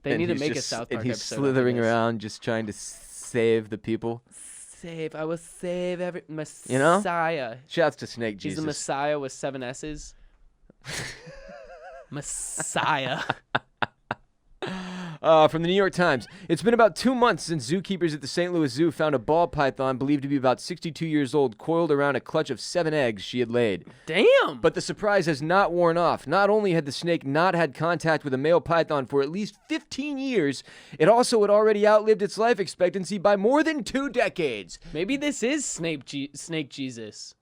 They need to make a South Park episode. And he's slithering around, just trying to save the people. I will save every Messiah. You know? Shouts to Snake Jesus. He's the Messiah with 7 S's. Messiah. From the New York Times. It's been about 2 months since zookeepers at the St. Louis Zoo found a ball python believed to be about 62 years old coiled around a clutch of 7 eggs she had laid. Damn! But the surprise has not worn off. Not only had the snake not had contact with a male python for at least 15 years, it also had already outlived its life expectancy by more than 2 decades. Maybe this is Snake Jesus.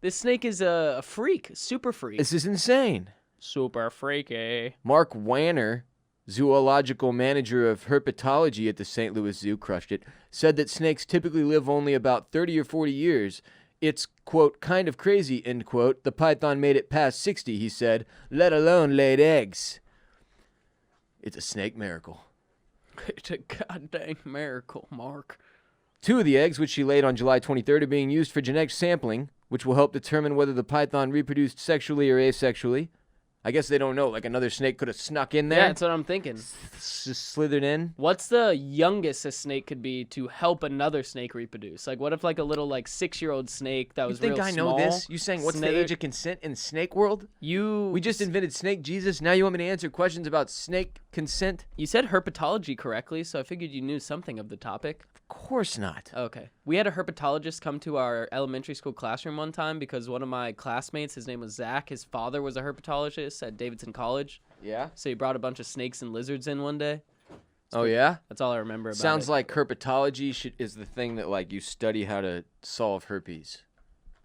This snake is a freak, super freak. This is insane. Super freaky. Mark Wanner, zoological manager of herpetology at the St. Louis Zoo, crushed it, said that snakes typically live only about 30 or 40 years. It's, quote, kind of crazy, end quote. The python made it past 60, he said, let alone laid eggs. It's a snake miracle. It's a goddamn miracle, Mark. 2 of the eggs, which she laid on July 23rd, are being used for genetic sampling, which will help determine whether the python reproduced sexually or asexually. I guess they don't know. Like another snake could have snuck in there. Yeah, that's what I'm thinking. Just slithered in. What's the youngest a snake could be to help another snake reproduce? Like, what if like a little like 6-year-old snake that was real small? You think I know this? You saying what's the age of consent in snake world? We just invented Snake Jesus. Now you want me to answer questions about snake consent? You said herpetology correctly, so I figured you knew something of the topic. Of course not. Okay. We had a herpetologist come to our elementary school classroom one time because one of my classmates, his name was Zach, his father was a herpetologist at Davidson College. Yeah? So he brought a bunch of snakes and lizards in one day. Oh, yeah? That's all I remember about it. Sounds like herpetology is the thing that, like, you study how to solve herpes.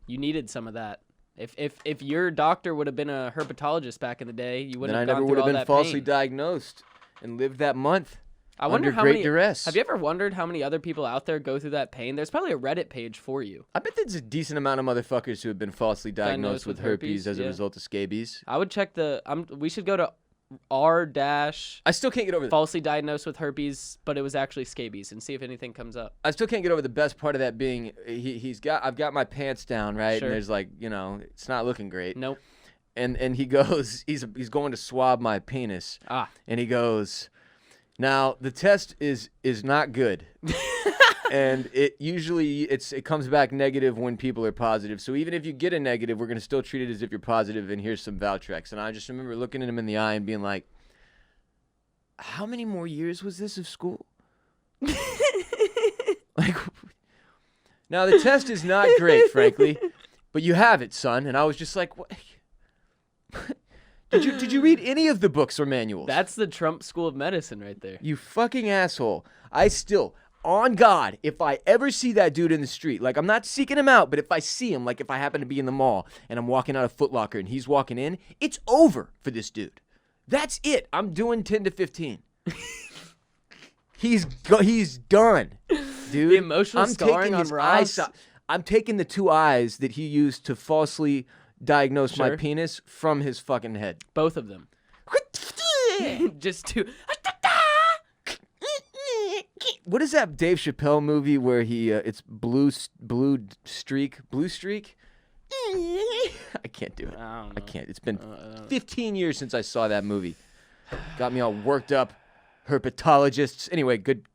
You needed some of that. If your doctor would have been a herpetologist back in the day, you wouldn't have gone through all that pain. Then I never would have been falsely diagnosed and lived that month. I wonder under great duress. Have you ever wondered how many other people out there go through that pain? There's probably a Reddit page for you. I bet there's a decent amount of motherfuckers who have been falsely diagnosed with herpes as a result of scabies. I would check we should go to R dash I still can't get over that. falsely diagnosed with herpes, but it was actually scabies, and see if anything comes up. I still can't get over the best part of that being I've got my pants down, right? Sure. And there's like, it's not looking great. Nope. And he goes, he's going to swab my penis. And he goes, now the test is not good. And it comes back negative when people are positive. So even if you get a negative, we're going to still treat it as if you're positive, and here's some Valtrex. And I just remember looking at him in the eye and being like, how many more years was this of school? Like, now the test is not great, frankly, but you have it, son. And I was just like, what? Did you read any of the books or manuals? That's the Trump School of Medicine right there. You fucking asshole. On God, if I ever see that dude in the street, like I'm not seeking him out, but if I see him, like if I happen to be in the mall and I'm walking out of Foot Locker and he's walking in, it's over for this dude. That's it. I'm doing 10 to 15. He's done, dude. The emotional scarring on Ross. I'm taking the 2 eyes that he used to falsely diagnose my penis from his fucking head. Both of them. Just to... What is that Dave Chappelle movie where it's blue streak? I can't do it. I don't know. I can't. It's been 15 years since I saw that movie. Got me all worked up. Herpetologists. Anyway, good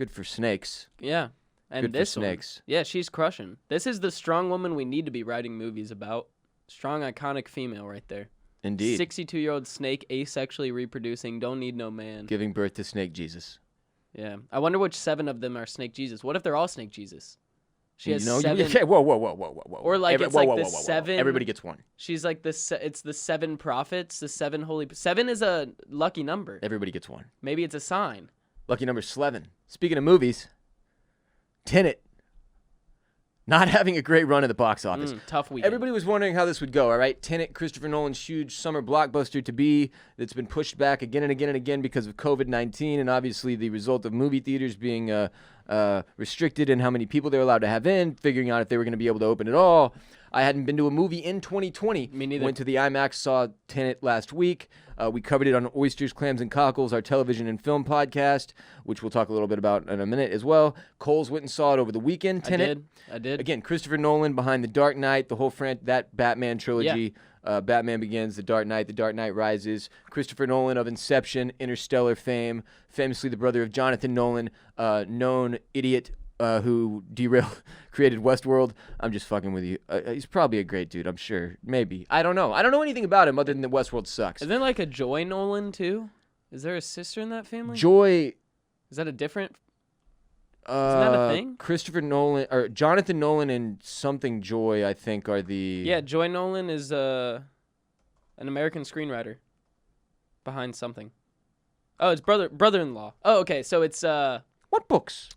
for snakes. Yeah. And Good for this snakes. one. Yeah, she's crushing. This is the strong woman we need to be writing movies about. Strong, iconic female right there. Indeed. 62-year-old snake, asexually reproducing, don't need no man. Giving birth to Snake Jesus. Yeah. I wonder which 7 of them are Snake Jesus. What if they're all Snake Jesus? She has You 7. Okay, whoa. Or like it's like the 7. Everybody gets one. She's like it's the 7 prophets, the 7 holy. 7 is a lucky number. Everybody gets one. Maybe it's a sign. Lucky number 11. Speaking of movies, Tenet. Not having a great run at the box office. Tough weekend. Everybody was wondering how this would go, all right? Tenet, Christopher Nolan's huge summer blockbuster to be, that's been pushed back again and again and again because of COVID-19 and obviously the result of movie theaters being restricted in how many people they're allowed to have in, figuring out if they were going to be able to open at all. I hadn't been to a movie in 2020. Me neither. Went to the IMAX, saw Tenet last week. We covered it on Oysters, Clams, and Cockles, our television and film podcast, which we'll talk a little bit about in a minute as well. Coles went and saw it over the weekend. Tenet. I did. Again, Christopher Nolan behind The Dark Knight, the whole that Batman trilogy. Yeah. Batman Begins, The Dark Knight Rises. Christopher Nolan of Inception, Interstellar fame, famously the brother of Jonathan Nolan, known idiot who created Westworld. I'm just fucking with you. He's probably a great dude, I'm sure. Maybe. I don't know. I don't know anything about him other than that Westworld sucks. Isn't there like a Joy Nolan too? Is there a sister in that family? Joy... Is that a different... Isn't that a thing? Christopher Nolan, or Jonathan Nolan and something Joy, I think, are the... Yeah, Joy Nolan is an American screenwriter behind something. Oh, it's brother-in-law. Oh, okay, so it's... What books?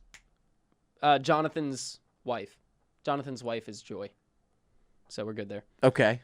Jonathan's wife. Jonathan's wife is Joy. So we're good there. Okay.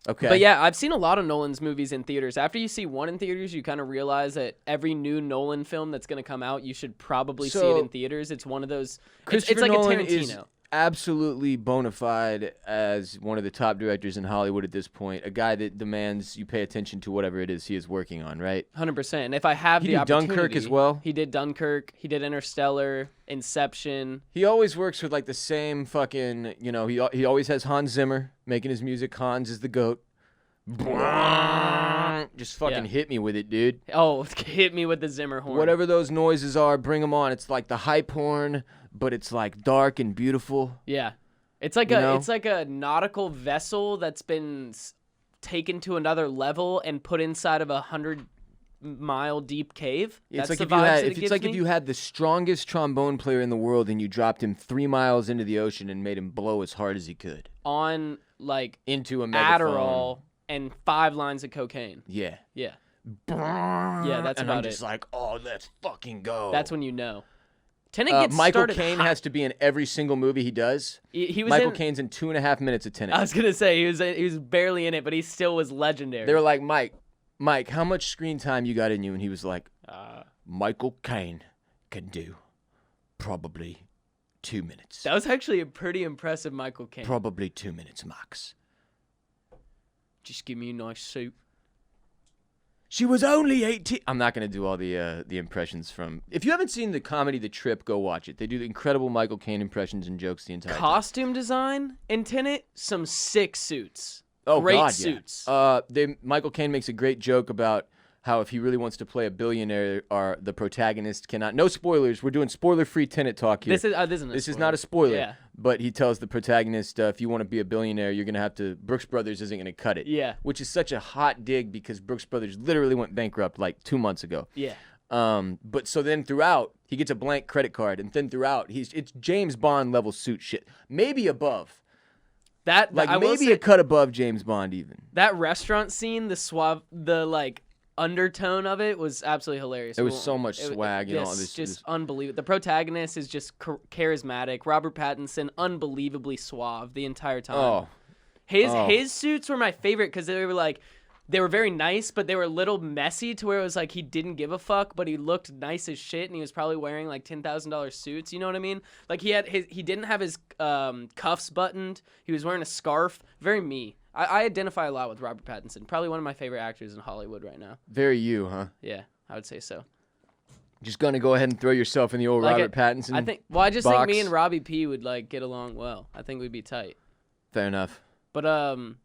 But yeah, I've seen a lot of Nolan's movies in theaters. After you see one in theaters, you kind of realize that every new Nolan film that's going to come out, you should probably see it in theaters. It's one of those... It's like Nolan a Tarantino. Is absolutely bona fide as one of the top directors in Hollywood at this point. A guy that demands you pay attention to whatever it is he is working on, right? 100%. And if I have he the did opportunity... Dunkirk as well? He did Dunkirk. He did Interstellar, Inception. He always works with like the same fucking... he always has Hans Zimmer making his music. Hans is the GOAT. Just fucking hit me with it, dude. Oh, hit me with the Zimmer horn. Whatever those noises are, bring them on. It's like the hype horn, but it's like dark and beautiful. Yeah. It's like a nautical vessel that's been taken to another level and put inside of 100-mile deep cave. It's That's like the vibes it gives me. if you had the strongest trombone player in the world and you dropped him 3 miles into the ocean and made him blow as hard as he could. On like into a megaphone. Adderall and 5 lines of cocaine. Yeah. Yeah. Yeah, that's and about I'm just like, oh, let's fucking go. That's when you know. Tenet gets Michael started Caine hot. has to be in every single movie he does. He was Michael Caine's in 2.5 minutes of Tenet. I was gonna say he was barely in it, but he still was legendary. They were like, Mike, how much screen time you got in you? And he was like, Michael Caine can do probably 2 minutes. That was actually a pretty impressive Michael Caine. Probably 2 minutes max. Just give me a nice soup. She was only 18. I'm not going to do all the impressions from... If you haven't seen the comedy The Trip, go watch it. They do the incredible Michael Caine impressions and jokes the entire time. Costume design in Tenet, some sick suits. Oh, great God, suits. Yeah. Michael Caine makes a great joke about how if he really wants to play a billionaire, the protagonist cannot... No spoilers. We're doing spoiler-free Tenet talk here. This is not a spoiler. Yeah. But he tells the protagonist, if you want to be a billionaire, you're going to have to... Brooks Brothers isn't going to cut it. Yeah. Which is such a hot dig because Brooks Brothers literally went bankrupt like 2 months ago. Yeah. But so then throughout, he gets a blank credit card. And then throughout, it's James Bond level suit shit. Maybe above. Maybe a cut above James Bond even. That restaurant scene, the undertone of it was absolutely hilarious. There was so much swag and all this. Just unbelievable. The protagonist is just charismatic. Robert Pattinson, unbelievably suave the entire time. His suits were my favorite because they were very nice, but they were a little messy to where it was like he didn't give a fuck, but he looked nice as shit, and he was probably wearing like $10,000 suits. You know what I mean? Like he didn't have his cuffs buttoned. He was wearing a scarf. Very me. I identify a lot with Robert Pattinson. Probably one of my favorite actors in Hollywood right now. Very you, huh? Yeah, I would say so. Just gonna go ahead and throw yourself in the old Robert Pattinson. I think think me and Robbie P would get along well. I think we'd be tight. Fair enough. But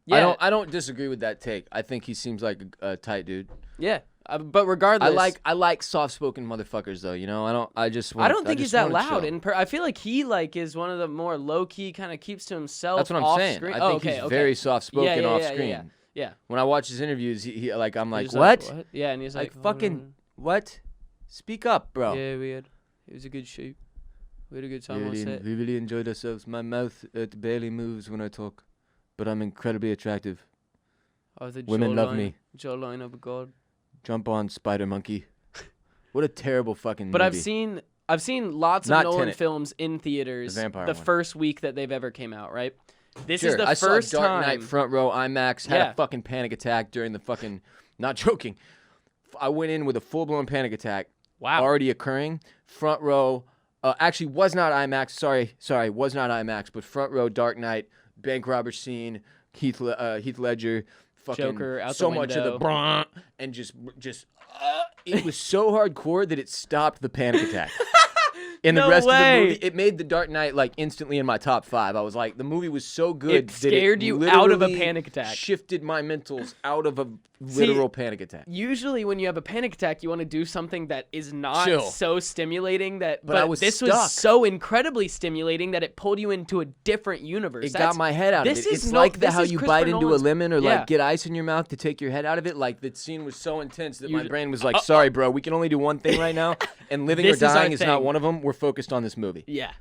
yeah, I don't disagree with that take. I think he seems like a tight dude. Yeah, but regardless, I like soft-spoken motherfuckers though. You know, I don't think he's that loud. And I feel like he is one of the more low-key, kind of keeps to himself. That's what I'm off saying. Screen. I think he's very soft-spoken off screen. Yeah. When I watch his interviews, I'm like, He's what? Yeah, and he's like, fucking what? Speak up, bro. Yeah, it was a good shoot. We had a good time on set. We really enjoyed ourselves. My mouth barely moves when I talk, but I'm incredibly attractive. Women love me. Jawline of a god. Jump on, Spider Monkey. What a terrible fucking But movie. I've seen lots of Not Nolan Tenet. films in theaters the first week that they've ever came out, right? This is the I first saw Dark time. Knight front row IMAX, had a fucking panic attack during the fucking... Not joking. I went in with a full-blown panic attack. Wow. Already occurring. Front row... actually, was not IMAX. Sorry, was not IMAX, but front row Dark Knight, bank robber scene, Heath Ledger... Fucking Joker out so the much of the window. and just it was so hardcore that it stopped the panic attack. In the No rest way. of the movie, it made the Dark Knight instantly in my top 5. I was like, the movie was so good It scared that it you out of a literally panic attack. Shifted my mentals out of a literal panic attack. Usually, when you have a panic attack, you want to do something that is not Chill. so stimulating. But I was this stuck. was so incredibly stimulating that it pulled you into a different universe. It got my head out of it. It's like how you bite into a lemon or get ice in your mouth to take your head out of it. Like the scene was so intense that my brain was like, sorry, bro, we can only do one thing right now. And living or This is our dying is not thing. one of them. We're focused on this movie. Yeah.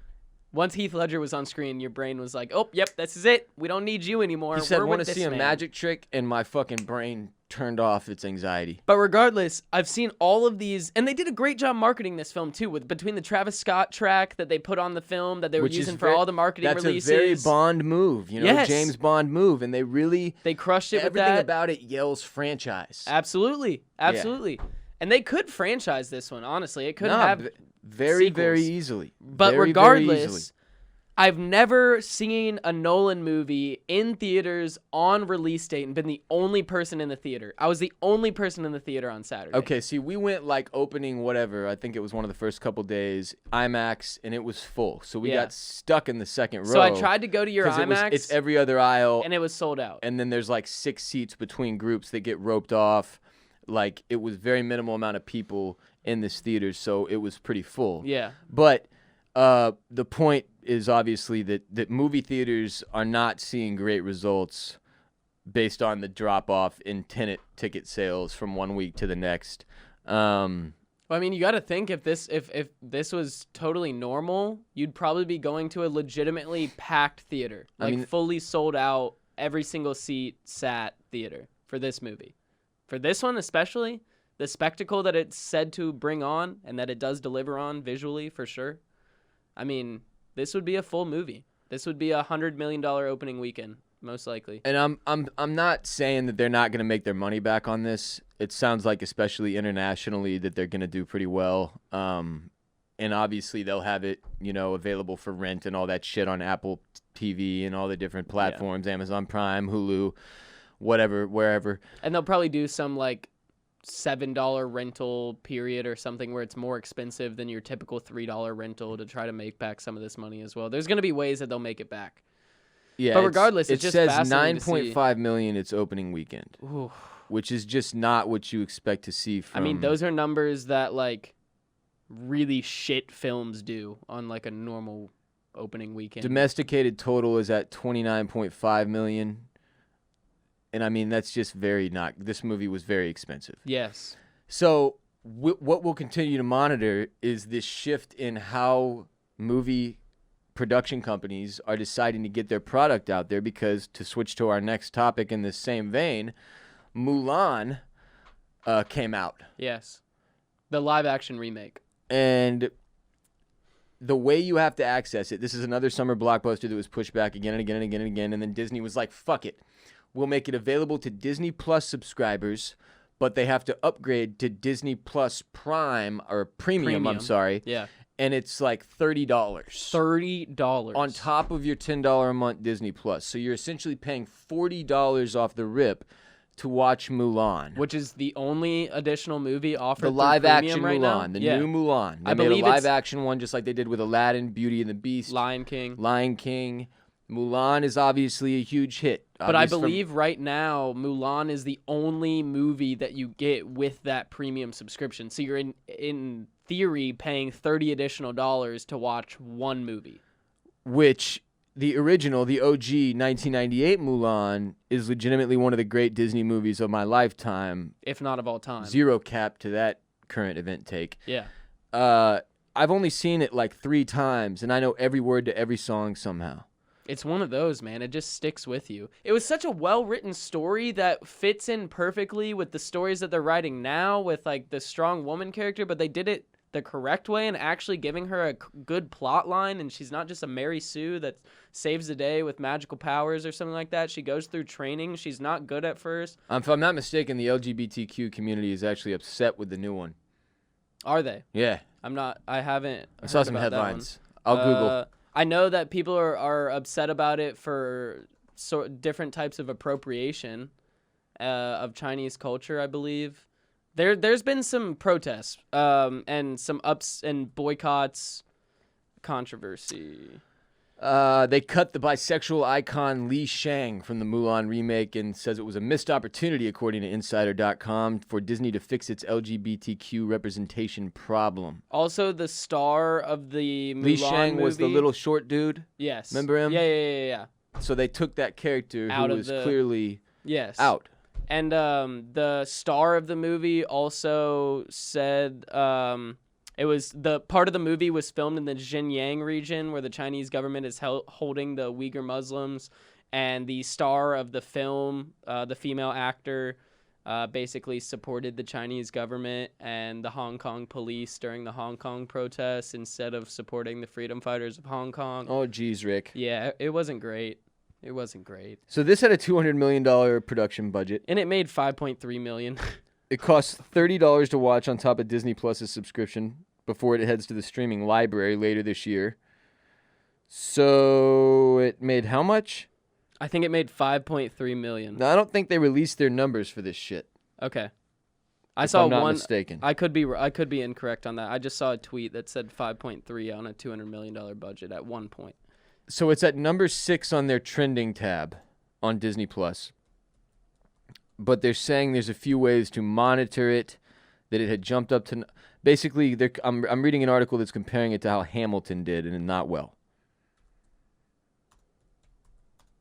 Once Heath Ledger was on screen, your brain was like, oh, yep, this is it. We don't need you anymore. He said, We're want with to this see a man." magic trick, and my fucking brain turned off its anxiety. But regardless, I've seen all of these, and they did a great job marketing this film too, with between the Travis Scott track that they put on the film that they were Which is using for all the marketing that's releases. a very Bond move, Yes. James Bond move, and they crushed it with everything that. about it yells franchise. Absolutely. And they could franchise this one, honestly. It could have very, sequels. very easily. But Very, regardless, very easily. I've never seen a Nolan movie in theaters on release date and been the only person in the theater. I was the only person in the theater on Saturday. Okay, see, we went opening whatever. I think it was one of the first couple days, IMAX, and it was full. So we got stuck in the second row. So I tried to go to your 'cause IMAX. It's every other aisle. And it was sold out. And then there's 6 seats between groups that get roped off. It was very minimal amount of people in this theater, so it was pretty full. Yeah. But the point is obviously that movie theaters are not seeing great results based on the drop-off in Tenet ticket sales from one week to the next. Well, I mean, you got to think if this was totally normal, you'd probably be going to a legitimately packed theater, fully sold out, every single seat sat theater for this movie. For this one especially, the spectacle that it's said to bring on and that it does deliver on visually for sure. I mean, this would be a full movie. This would be a $100 million opening weekend, most likely. And I'm not saying that they're not going to make their money back on this. It sounds like, especially internationally, that they're going to do pretty well. And obviously they'll have it, available for rent and all that shit on Apple TV and all the different platforms, Amazon Prime, Hulu, whatever, wherever. And they'll probably do some $7 rental period or something where it's more expensive than your typical $3 rental to try to make back some of this money as well. There's going to be ways that they'll make it back. Yeah, but regardless, it it's just says fascinating to see. 9.5 million its opening weekend, Ooh. which is just not what you expect to see from. I mean, those are numbers that like really shit films do on like a normal opening weekend. Domesticated total is at 29.5 million. And I mean, that's just this movie was very expensive. Yes. So what we'll continue to monitor is this shift in how movie production companies are deciding to get their product out there, because to switch to our next topic in the same vein, Mulan came out. Yes. The live action remake. And the way you have to access it, this is another summer blockbuster that was pushed back again and again and again and again, and then Disney was like, fuck it. We'll make it available to Disney Plus subscribers, but they have to upgrade to Disney Plus Prime, or Premium. I'm sorry. Yeah. And it's like $30. $30. On top of your $10 a month Disney Plus. So you're essentially paying $40 off the rip to watch Mulan. Which is the only additional movie offered The through live action Premium right Mulan. now? The Yeah. new Mulan. They I made a believe live action one just like they did with Aladdin, Beauty and the Beast, Lion King. Mulan is obviously a huge hit. But I believe right now Mulan is the only movie that you get with that premium subscription. So you're in theory paying $30 additional to watch one movie. Which the original, the OG 1998 Mulan is legitimately one of the great Disney movies of my lifetime. If not of all time. Zero cap to that current event take. Yeah. I've only seen it like 3 times, and I know every word to every song somehow. It's one of those, man. It just sticks with you. It was such a well-written story that fits in perfectly with the stories that they're writing now with like the strong woman character, but they did it the correct way and actually giving her a good plot line, and she's not just a Mary Sue that saves the day with magical powers or something like that. She goes through training. She's not good at first. If I'm not mistaken, the LGBTQ community is actually upset with the new one. Are they? Yeah. I haven't I saw heard some about that headlines. one. I'll Google. I know that people are upset about it for different types of appropriation of Chinese culture, I believe. There's been some protests and some ups and boycotts, controversy. They cut the bisexual icon Li Shang from the Mulan remake and says it was a missed opportunity, according to Insider.com, for Disney to fix its LGBTQ representation problem. Also, the star of the Mulan Li Shang movie, was the little short dude. Yes. Remember him? Yeah. So they took that character Out who of was the- clearly Yes. out. And the star of the movie also said it was the part of the movie was filmed in the Xinjiang region where the Chinese government is holding the Uyghur Muslims, and the star of the film, the female actor, basically supported the Chinese government and the Hong Kong police during the Hong Kong protests instead of supporting the freedom fighters of Hong Kong. Oh, geez, Rick. Yeah, it wasn't great. It wasn't great. So this had a $200 million production budget. And it made $5.3 million. It costs $30 to watch on top of Disney Plus's subscription before it heads to the streaming library later this year. So it made how much? I think it made $5.3 million. No, I don't think they released their numbers for this shit. Okay. I if saw I'm not one. mistaken. I could be incorrect on that. I just saw a tweet that said 5.3 on a $200 million budget at one point. So it's at number 6 on their trending tab on Disney Plus. But they're saying there's a few ways to monitor it, that it had jumped up to... Basically, I'm reading an article that's comparing it to how Hamilton did, and not well.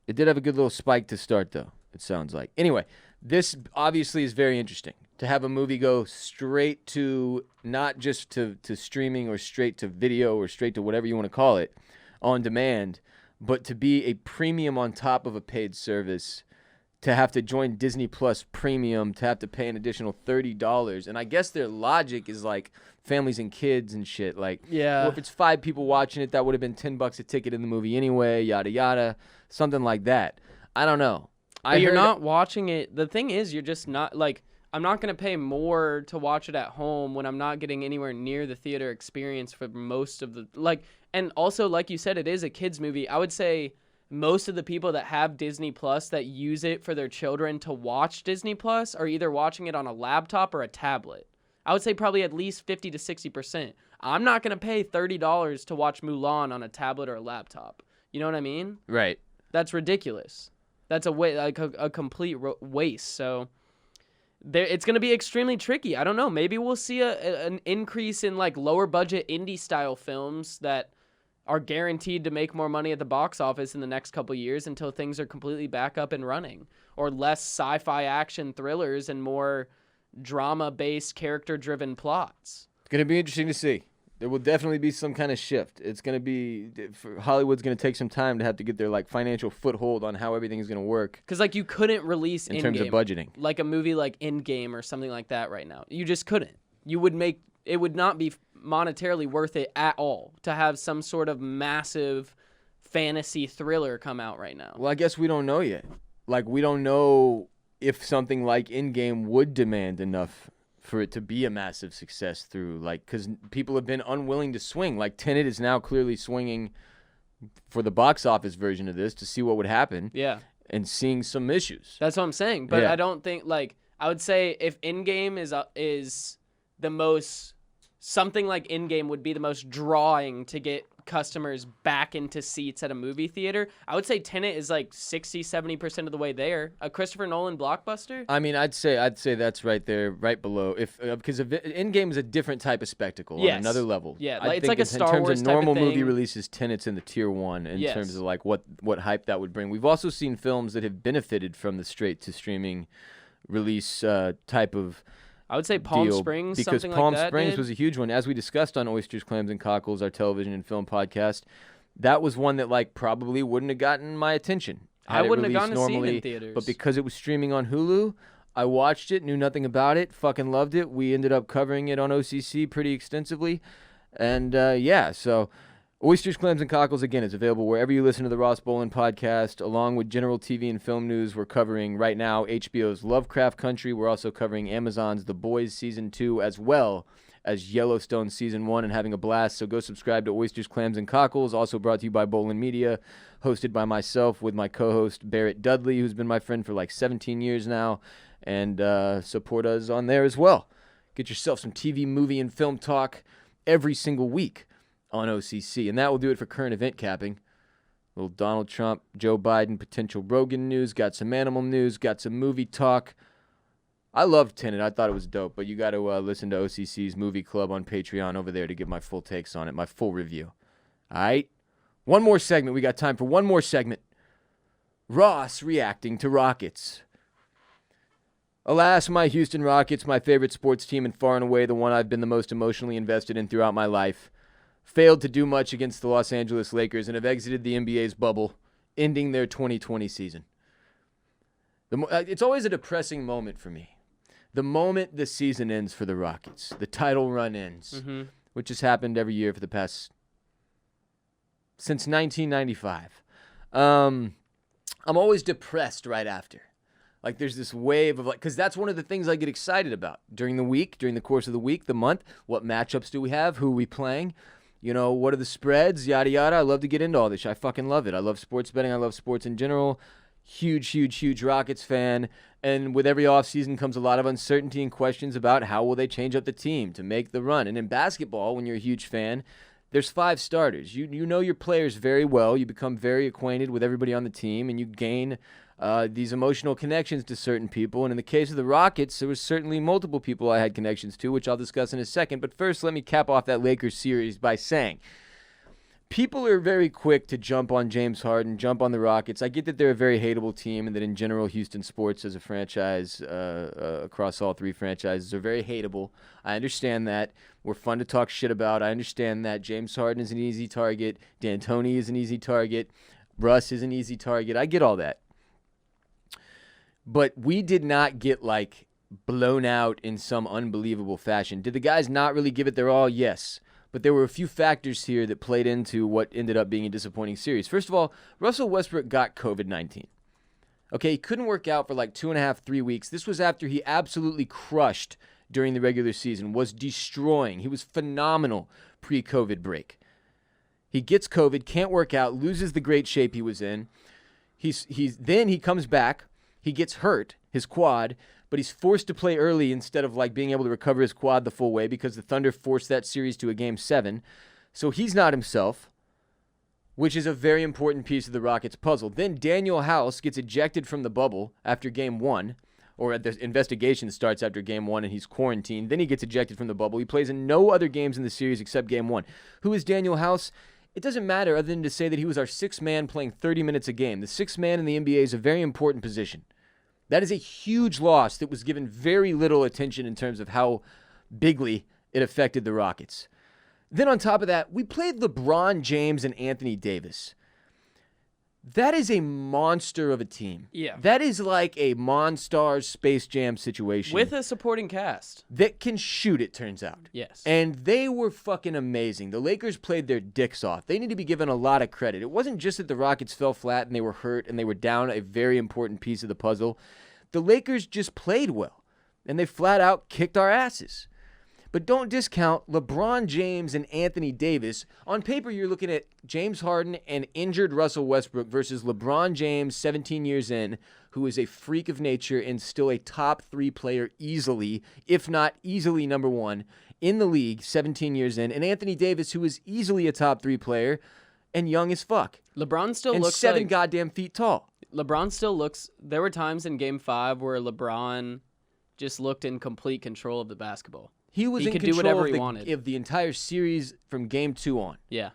It did have a good little spike to start, though, it sounds like. Anyway, this obviously is very interesting. To have a movie go straight to, not just to streaming or straight to video or straight to whatever you want to call it, on demand, but to be a premium on top of a paid service, to have to join Disney Plus Premium, to have to pay an additional $30. And I guess their logic is like families and kids and shit. Like, Yeah. well, if it's 5 people watching it, that would have been $10 a ticket in the movie anyway, yada, yada, something like that. I don't know. But you're not watching it. The thing is, you're just not, like, I'm not going to pay more to watch it at home when I'm not getting anywhere near the theater experience for most of the, like, and also, like you said, it is a kids movie. I would say most of the people that have Disney Plus that use it for their children to watch Disney Plus are either watching it on a laptop or a tablet. I would say probably at least 50 to 60%. I'm not going to pay $30 to watch Mulan on a tablet or a laptop. You know what I mean? Right. That's ridiculous. That's a complete waste. So it's going to be extremely tricky. I don't know. Maybe we'll see an increase in like lower budget indie style films that are guaranteed to make more money at the box office in the next couple years until things are completely back up and running, or less sci-fi action thrillers and more drama-based, character-driven plots. It's going to be interesting to see. There will definitely be some kind of shift. It's going to be Hollywood's going to take some time to have to get their like financial foothold on how everything is going to work. Because like you couldn't release in terms of budgeting, like a movie like Endgame or something like that right now. You just couldn't. It would not be monetarily worth it at all to have some sort of massive fantasy thriller come out right now. Well, I guess we don't know yet. Like, we don't know if something like Endgame would demand enough for it to be a massive success through, like, because people have been unwilling to swing. Like, Tenet is now clearly swinging for the box office version of this to see what would happen. Yeah. And seeing some issues. That's what I'm saying. But yeah. I don't think, like, I would say if Endgame is the most, something like Endgame would be the most drawing to get customers back into seats at a movie theater. I would say Tenet is like 60-70% of the way there. A Christopher Nolan blockbuster. I mean, I'd say that's right there, right below. If because Endgame is a different type of spectacle on another level. Yeah, I it's think like a Star Wars in terms of normal type of movie thing. releases, Tenet's in the tier 1 in terms of like what hype that would bring. We've also seen films that have benefited from the straight to streaming release type of. I would say Palm deal, Springs, because something Palm like that, Springs did. was a huge one, as we discussed on Oysters, Clams, and Cockles, our television and film podcast. That was one that like probably wouldn't have gotten my attention. I wouldn't have gone to see it in theaters, but because it was streaming on Hulu, I watched it, knew nothing about it, fucking loved it. We ended up covering it on OCC pretty extensively, and so. Oysters, Clams, and Cockles, again, is available wherever you listen to the Ross Bolen Podcast, along with general TV and film news. We're covering right now HBO's Lovecraft Country. We're also covering Amazon's The Boys Season 2, as well as Yellowstone Season 1, and having a blast. So go subscribe to Oysters, Clams, and Cockles, also brought to you by Bolen Media, hosted by myself with my co-host Barrett Dudley, who's been my friend for like 17 years now, and support us on there as well. Get yourself some TV, movie, and film talk every single week on OCC, and that will do it for current event capping. Little Donald Trump, Joe Biden, potential Rogan news, got some animal news, got some movie talk. I loved Tenet. I thought it was dope, but you got to listen to OCC's Movie Club on Patreon over there to get my full takes on it, my full review. All right? One more segment. We got time for one more segment. Ross reacting to Rockets. Alas, my Houston Rockets, my favorite sports team and far and away the one I've been the most emotionally invested in throughout my life, failed to do much against the Los Angeles Lakers and have exited the NBA's bubble, ending their 2020 season. It's always a depressing moment for me. The moment the season ends for the Rockets, the title run ends, which has happened every year for the past, since 1995. I'm always depressed right after. Like there's this wave of like, because that's one of the things I get excited about during the week, during the course of the week, the month. What matchups do we have? Who are we playing? You know, what are the spreads? Yada, yada. I love to get into all this. I fucking love it. I love sports betting. I love sports in general. Huge Rockets fan. And with every offseason comes a lot of uncertainty and questions about how will they change up the team to make the run. And in basketball, when you're a huge fan, there's 5 starters. You know your players very well. You become very acquainted with everybody on the team, and you gain these emotional connections to certain people. And in the case of the Rockets, there was certainly multiple people I had connections to, which I'll discuss in a second. But first, let me cap off that Lakers series by saying, people are very quick to jump on James Harden, jump on the Rockets. I get that they're a very hateable team and that in general Houston sports as a franchise, across all 3 franchises, are very hateable. I understand that. We're fun to talk shit about. I understand that. James Harden is an easy target. D'Antoni is an easy target. Russ is an easy target. I get all that. But we did not get, like, blown out in some unbelievable fashion. Did the guys not really give it their all? Yes. But there were a few factors here that played into what ended up being a disappointing series. First of all, Russell Westbrook got COVID-19. Okay, he couldn't work out for like 2.5, 3 weeks. This was after he absolutely crushed during the regular season, was destroying. He was phenomenal pre-COVID break. He gets COVID, can't work out, loses the great shape he was in. Then he comes back. He gets hurt, his quad, but he's forced to play early instead of like being able to recover his quad the full way because the Thunder forced that series to a Game 7. So he's not himself, which is a very important piece of the Rockets puzzle. Then Daniel House gets ejected from the bubble after Game 1, or the investigation starts after Game 1 and he's quarantined. Then he gets ejected from the bubble. He plays in no other games in the series except Game 1. Who is Daniel House? It doesn't matter other than to say that he was our sixth man playing 30 minutes a game. The sixth man in the NBA is a very important position. That is a huge loss that was given very little attention in terms of how bigly it affected the Rockets. Then on top of that, we played LeBron James and Anthony Davis. That is a monster of a team. Yeah. That is like a Monstars Space Jam situation. With a supporting cast. That can shoot, it turns out. Yes. And they were fucking amazing. The Lakers played their dicks off. They need to be given a lot of credit. It wasn't just that the Rockets fell flat and they were hurt and they were down a very important piece of the puzzle. The Lakers just played well. And they flat out kicked our asses. But don't discount LeBron James and Anthony Davis. On paper, you're looking at James Harden and injured Russell Westbrook versus LeBron James, 17 years in, who is a freak of nature and still a top 3 player easily, if not easily number 1, in the league, 17 years in. And Anthony Davis, who is easily a top 3 player and young as fuck. LeBron still and looks 7 like... goddamn feet tall. LeBron still looks... There were times in Game 5 where LeBron just looked in complete control of the basketball. He was in could control do whatever of he wanted. of the entire series from Game 2 on. Yeah.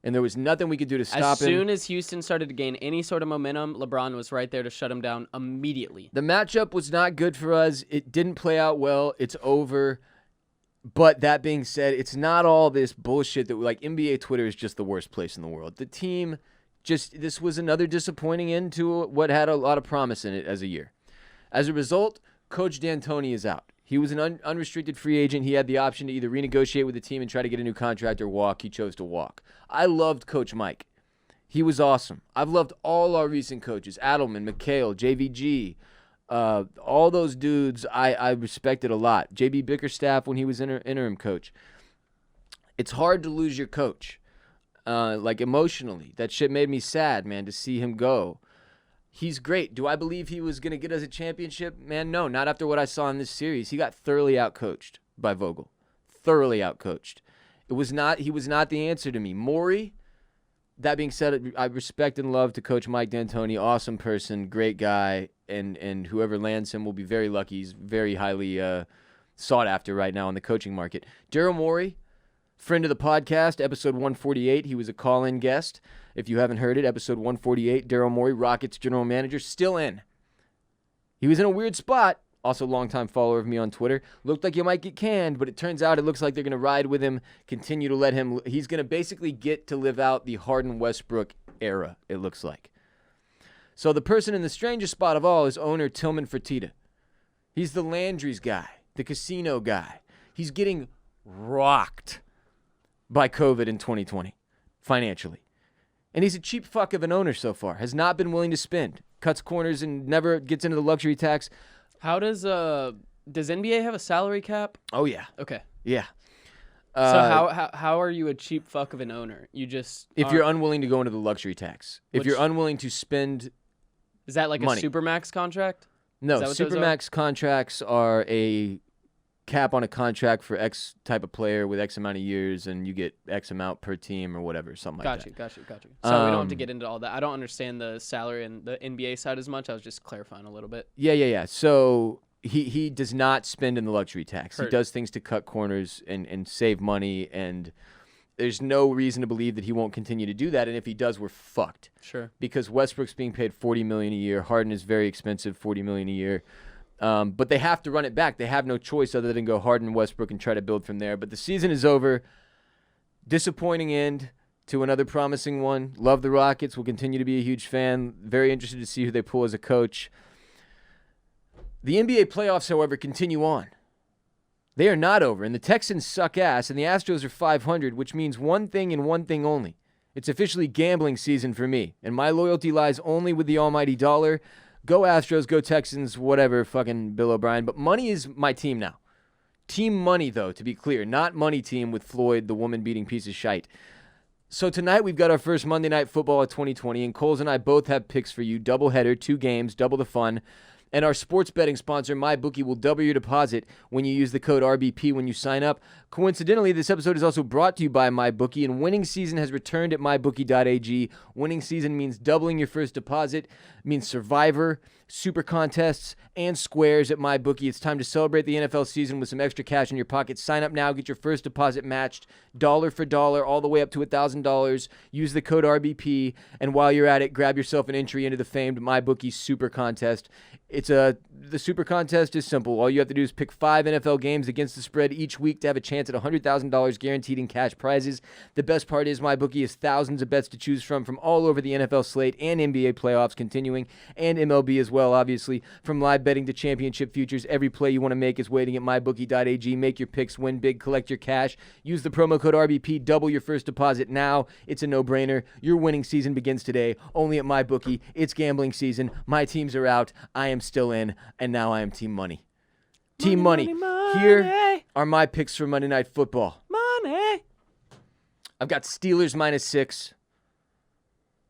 And there was nothing we could do to stop him. As soon as Houston started to gain any sort of momentum, LeBron was right there to shut him down immediately. The matchup was not good for us. It didn't play out well. It's over. But that being said, it's not all this bullshit that, like, NBA Twitter is just the worst place in the world. The team this was another disappointing end to what had a lot of promise in it as a year. As a result, Coach D'Antoni is out. He was an unrestricted free agent. He had the option to either renegotiate with the team and try to get a new contract or walk. He chose to walk. I loved Coach Mike. He was awesome. I've loved all our recent coaches, Adelman, McHale, JVG, all those dudes I respected a lot. JB Bickerstaff when he was interim coach. It's hard to lose your coach, like emotionally. That shit made me sad, man, to see him go. He's great. Do I believe he was going to get us a championship? Man, no, not after what I saw in this series. He got thoroughly outcoached by Vogel. Thoroughly outcoached. He was not the answer to me. Morey, that being said, I respect and love to Coach Mike D'Antoni. Awesome person, great guy, and whoever lands him will be very lucky. He's very highly sought after right now in the coaching market. Daryl Morey, friend of the podcast, episode 148. He was a call-in guest. If you haven't heard it, episode 148, Daryl Morey, Rockets general manager, still in. He was in a weird spot. Also, longtime follower of me on Twitter. Looked like he might get canned, but it turns out it looks like they're going to ride with him, continue to let him. He's going to basically get to live out the Harden-Westbrook era, it looks like. So the person in the strangest spot of all is owner Tillman Fertitta. He's the Landry's guy, the casino guy. He's getting rocked by COVID in 2020, financially. And he's a cheap fuck of an owner so far. Has not been willing to spend. Cuts corners and never gets into the luxury tax. How does NBA have a salary cap? Oh, yeah. Okay. Yeah. So how are you a cheap fuck of an owner? You just... If you're unwilling to go into the luxury tax. If you're unwilling to spend Is that like money. a Supermax contract? No, Is that what those Supermax contracts are a cap on a contract for X type of player with X amount of years, and you get X amount per team or whatever, something like that. Got you. So we don't have to get into all that. I don't understand the salary and the NBA side as much. I was just clarifying a little bit. Yeah. So he does not spend in the luxury tax. Heard. He does things to cut corners and save money, and there's no reason to believe that he won't continue to do that, and if he does, we're fucked. Sure. Because Westbrook's being paid $40 million a year. Harden is very expensive, $40 million a year. But they have to run it back. They have no choice other than go Harden, Westbrook, and try to build from there. But the season is over. Disappointing end to another promising one. Love the Rockets. Will continue to be a huge fan. Very interested to see who they pull as a coach. The NBA playoffs, however, continue on. They are not over, and the Texans suck ass, and the Astros are 500, which means one thing and one thing only. It's officially gambling season for me, and my loyalty lies only with the almighty dollar. Go Astros, go Texans, whatever, fucking Bill O'Brien. But money is my team now. Team money, though, to be clear. Not money team with Floyd, the woman-beating piece of shite. So tonight we've got our first Monday Night Football of 2020, and Coles and I both have picks for you. Doubleheader, 2 games, double the fun. And our sports betting sponsor, MyBookie, will double your deposit when you use the code RBP when you sign up. Coincidentally, this episode is also brought to you by MyBookie, and winning season has returned at MyBookie.ag. Winning season means doubling your first deposit, means Survivor, Super Contests, and Squares at MyBookie. It's time to celebrate the NFL season with some extra cash in your pocket. Sign up now, get your first deposit matched, dollar for dollar, all the way up to $1,000. Use the code RBP, and while you're at it, grab yourself an entry into the famed MyBookie Super Contest. The Super Contest is simple. All you have to do is pick 5 NFL games against the spread each week to have a chance at $100,000 guaranteed in cash prizes. The best part is MyBookie has thousands of bets to choose from all over the NFL slate and NBA playoffs continuing, and MLB as well, obviously. From live betting to championship futures, every play you want to make is waiting at MyBookie.ag. Make your picks, win big, collect your cash. Use the promo code RBP, double your first deposit now. It's a no-brainer. Your winning season begins today, only at MyBookie. It's gambling season. My teams are out. I am still in, and now I am Team Money. Team Money. Here are my picks for Monday Night Football. Money. I've got Steelers -6.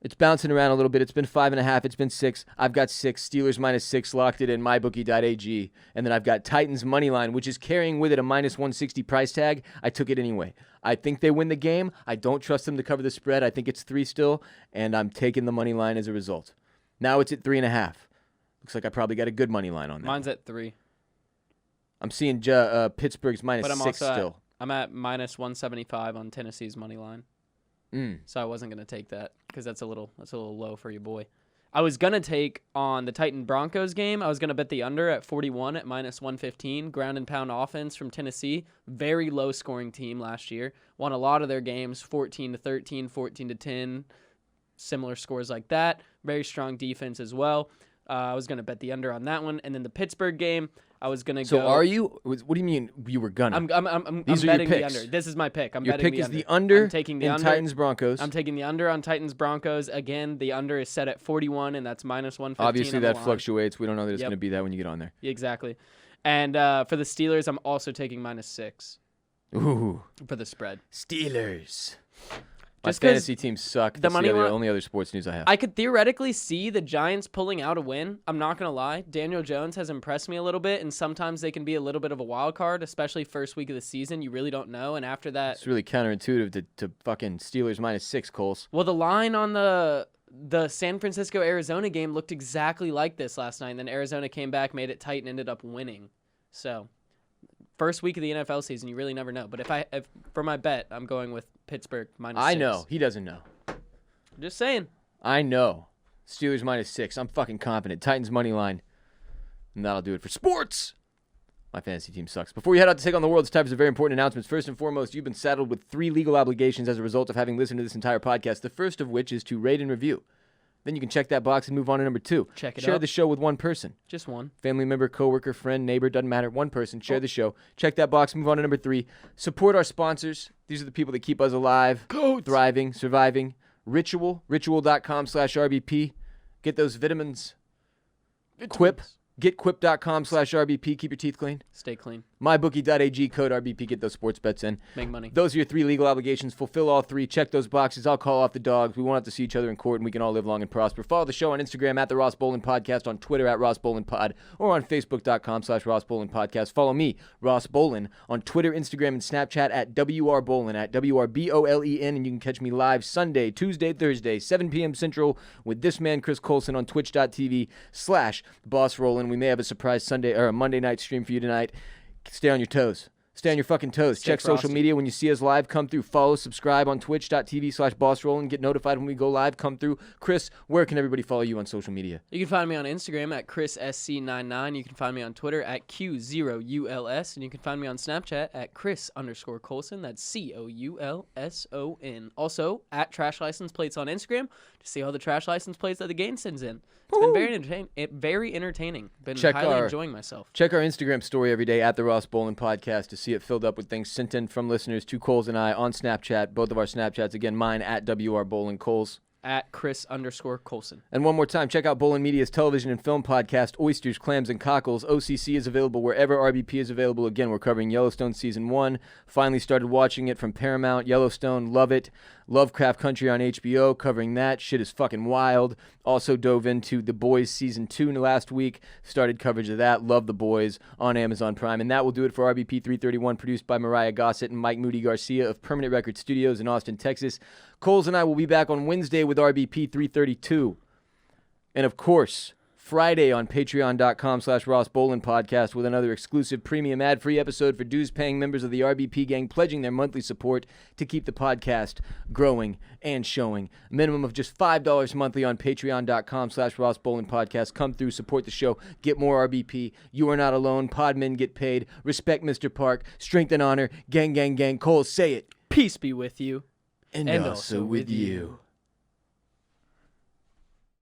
It's bouncing around a little bit. It's been 5.5. It's been 6. I've got 6. Steelers -6. Locked it in MyBookie.ag. And then I've got Titans moneyline, which is carrying with it a -160 price tag. I took it anyway. I think they win the game. I don't trust them to cover the spread. I think it's 3 still, and I'm taking the money line as a result. Now it's at 3.5. Looks like I probably got a good money line on that. Mine's at 3. I'm seeing Pittsburgh's -6 still. I'm at -175 on Tennessee's money line. So I wasn't gonna take that because that's a little low for your boy. I was gonna take on the Titan Broncos game. I was gonna bet the under at 41 at -115. Ground and pound offense from Tennessee. Very low scoring team last year. Won a lot of their games 14-13, 14-10. Similar scores like that. Very strong defense as well. I was going to bet the under on that one. And then the Pittsburgh game, I was going to go. So are you? What do you mean you were going to? I'm These are betting your the picks. under. This is my pick. Your pick is the under. I'm taking the in under. Titans Broncos. I'm taking the under on Titans Broncos. Again, the under is set at 41, and that's -115. Obviously, that fluctuates. We don't know that it's going to be that when you get on there. Exactly. And for the Steelers, I'm also taking -6. Ooh. For the spread. Steelers. My Just 'cause fantasy teams suck. That's the only other sports news I have. I could theoretically see the Giants pulling out a win. I'm not going to lie. Daniel Jones has impressed me a little bit, and sometimes they can be a little bit of a wild card, especially first week of the season. You really don't know, and after that... It's really counterintuitive to fucking Steelers -6, Coles. Well, the line on the San Francisco-Arizona game looked exactly like this last night, and then Arizona came back, made it tight, and ended up winning. So... First week of the NFL season, you really never know. But if for my bet, I'm going with Pittsburgh -6. I know. He doesn't know. Just saying. I know. Steelers -6. I'm fucking confident. Titans money line. And that'll do it for sports. My fantasy team sucks. Before you head out to take on the world, it's time for some very important announcements. First and foremost, you've been saddled with 3 legal obligations as a result of having listened to this entire podcast. The first of which is to rate and review. Then you can check that box and move on to number 2. Share the show with one person. Just one. Family member, coworker, friend, neighbor, doesn't matter. One person. Share the show. Check that box. Move on to number 3. Support our sponsors. These are the people that keep us alive, thriving, surviving. Ritual.com/RBP. Get those vitamins. Quip. Get Quip.com/RBP. Keep your teeth clean. Stay clean. MyBookie.ag, code RBP. Get those sports bets in. Make money. Those are your 3 legal obligations. Fulfill all 3. Check those boxes. I'll call off the dogs. We won't have to see each other in court, and we can all live long and prosper. Follow the show on Instagram at the Ross Bolen Podcast, on Twitter at Ross Bolen Pod, or on Facebook.com/Ross Bolen Podcast. Follow me, Ross Bolen, on Twitter, Instagram, and Snapchat at WR Bolen, at WRBOLEN, and you can catch me live Sunday, Tuesday, Thursday, 7 p.m. Central with this man, Chris Coulson, on Twitch.tv/Boss Rollin'. We may have a surprise Sunday or a Monday night stream for you tonight. Stay on your toes. Stay on your fucking toes. Check social media when you see us live. Come through. Follow, subscribe on Twitch.tv/BossRollin'. Get notified when we go live. Come through. Chris, where can everybody follow you on social media? You can find me on Instagram at ChrisSC99. You can find me on Twitter at Q0ULS. And you can find me on Snapchat at Chris_Coulson. That's COULSON. Also, at Trash License Plates on Instagram to see all the trash license plates that the game sends in. It's been very entertaining. Been highly enjoying myself. Check our Instagram story every day at the Ross Bolen Podcast to see it filled up with things sent in from listeners to Coles and I on Snapchat. Both of our Snapchats, again, mine at WR Bolen Coles. at Chris_Coulson. And one more time, check out Bolen Media's television and film podcast, Oysters, Clams, and Cockles. OCC is available wherever RBP is available. Again, we're covering Yellowstone Season 1. Finally started watching it from Paramount. Yellowstone, love it. Lovecraft Country on HBO, covering that. Shit is fucking wild. Also dove into The Boys Season 2 last week. Started coverage of that. Love The Boys on Amazon Prime. And that will do it for RBP 331, produced by Myrriah, Gossett, and Moody, Garcia of Permanent Record Studios in Austin, Texas. Coles and I will be back on Wednesday with RBP 332. And of course, Friday on patreon.com/Ross Bolen Podcast with another exclusive premium ad-free episode for dues-paying members of the RBP gang pledging their monthly support to keep the podcast growing and showing. A minimum of just $5 monthly on patreon.com/Ross Bolen Podcast. Come through, support the show, get more RBP. You are not alone. Podmen get paid. Respect Mr. Park. Strength and honor. Gang, gang, gang. Cole, say it. Peace be with you. And also with you.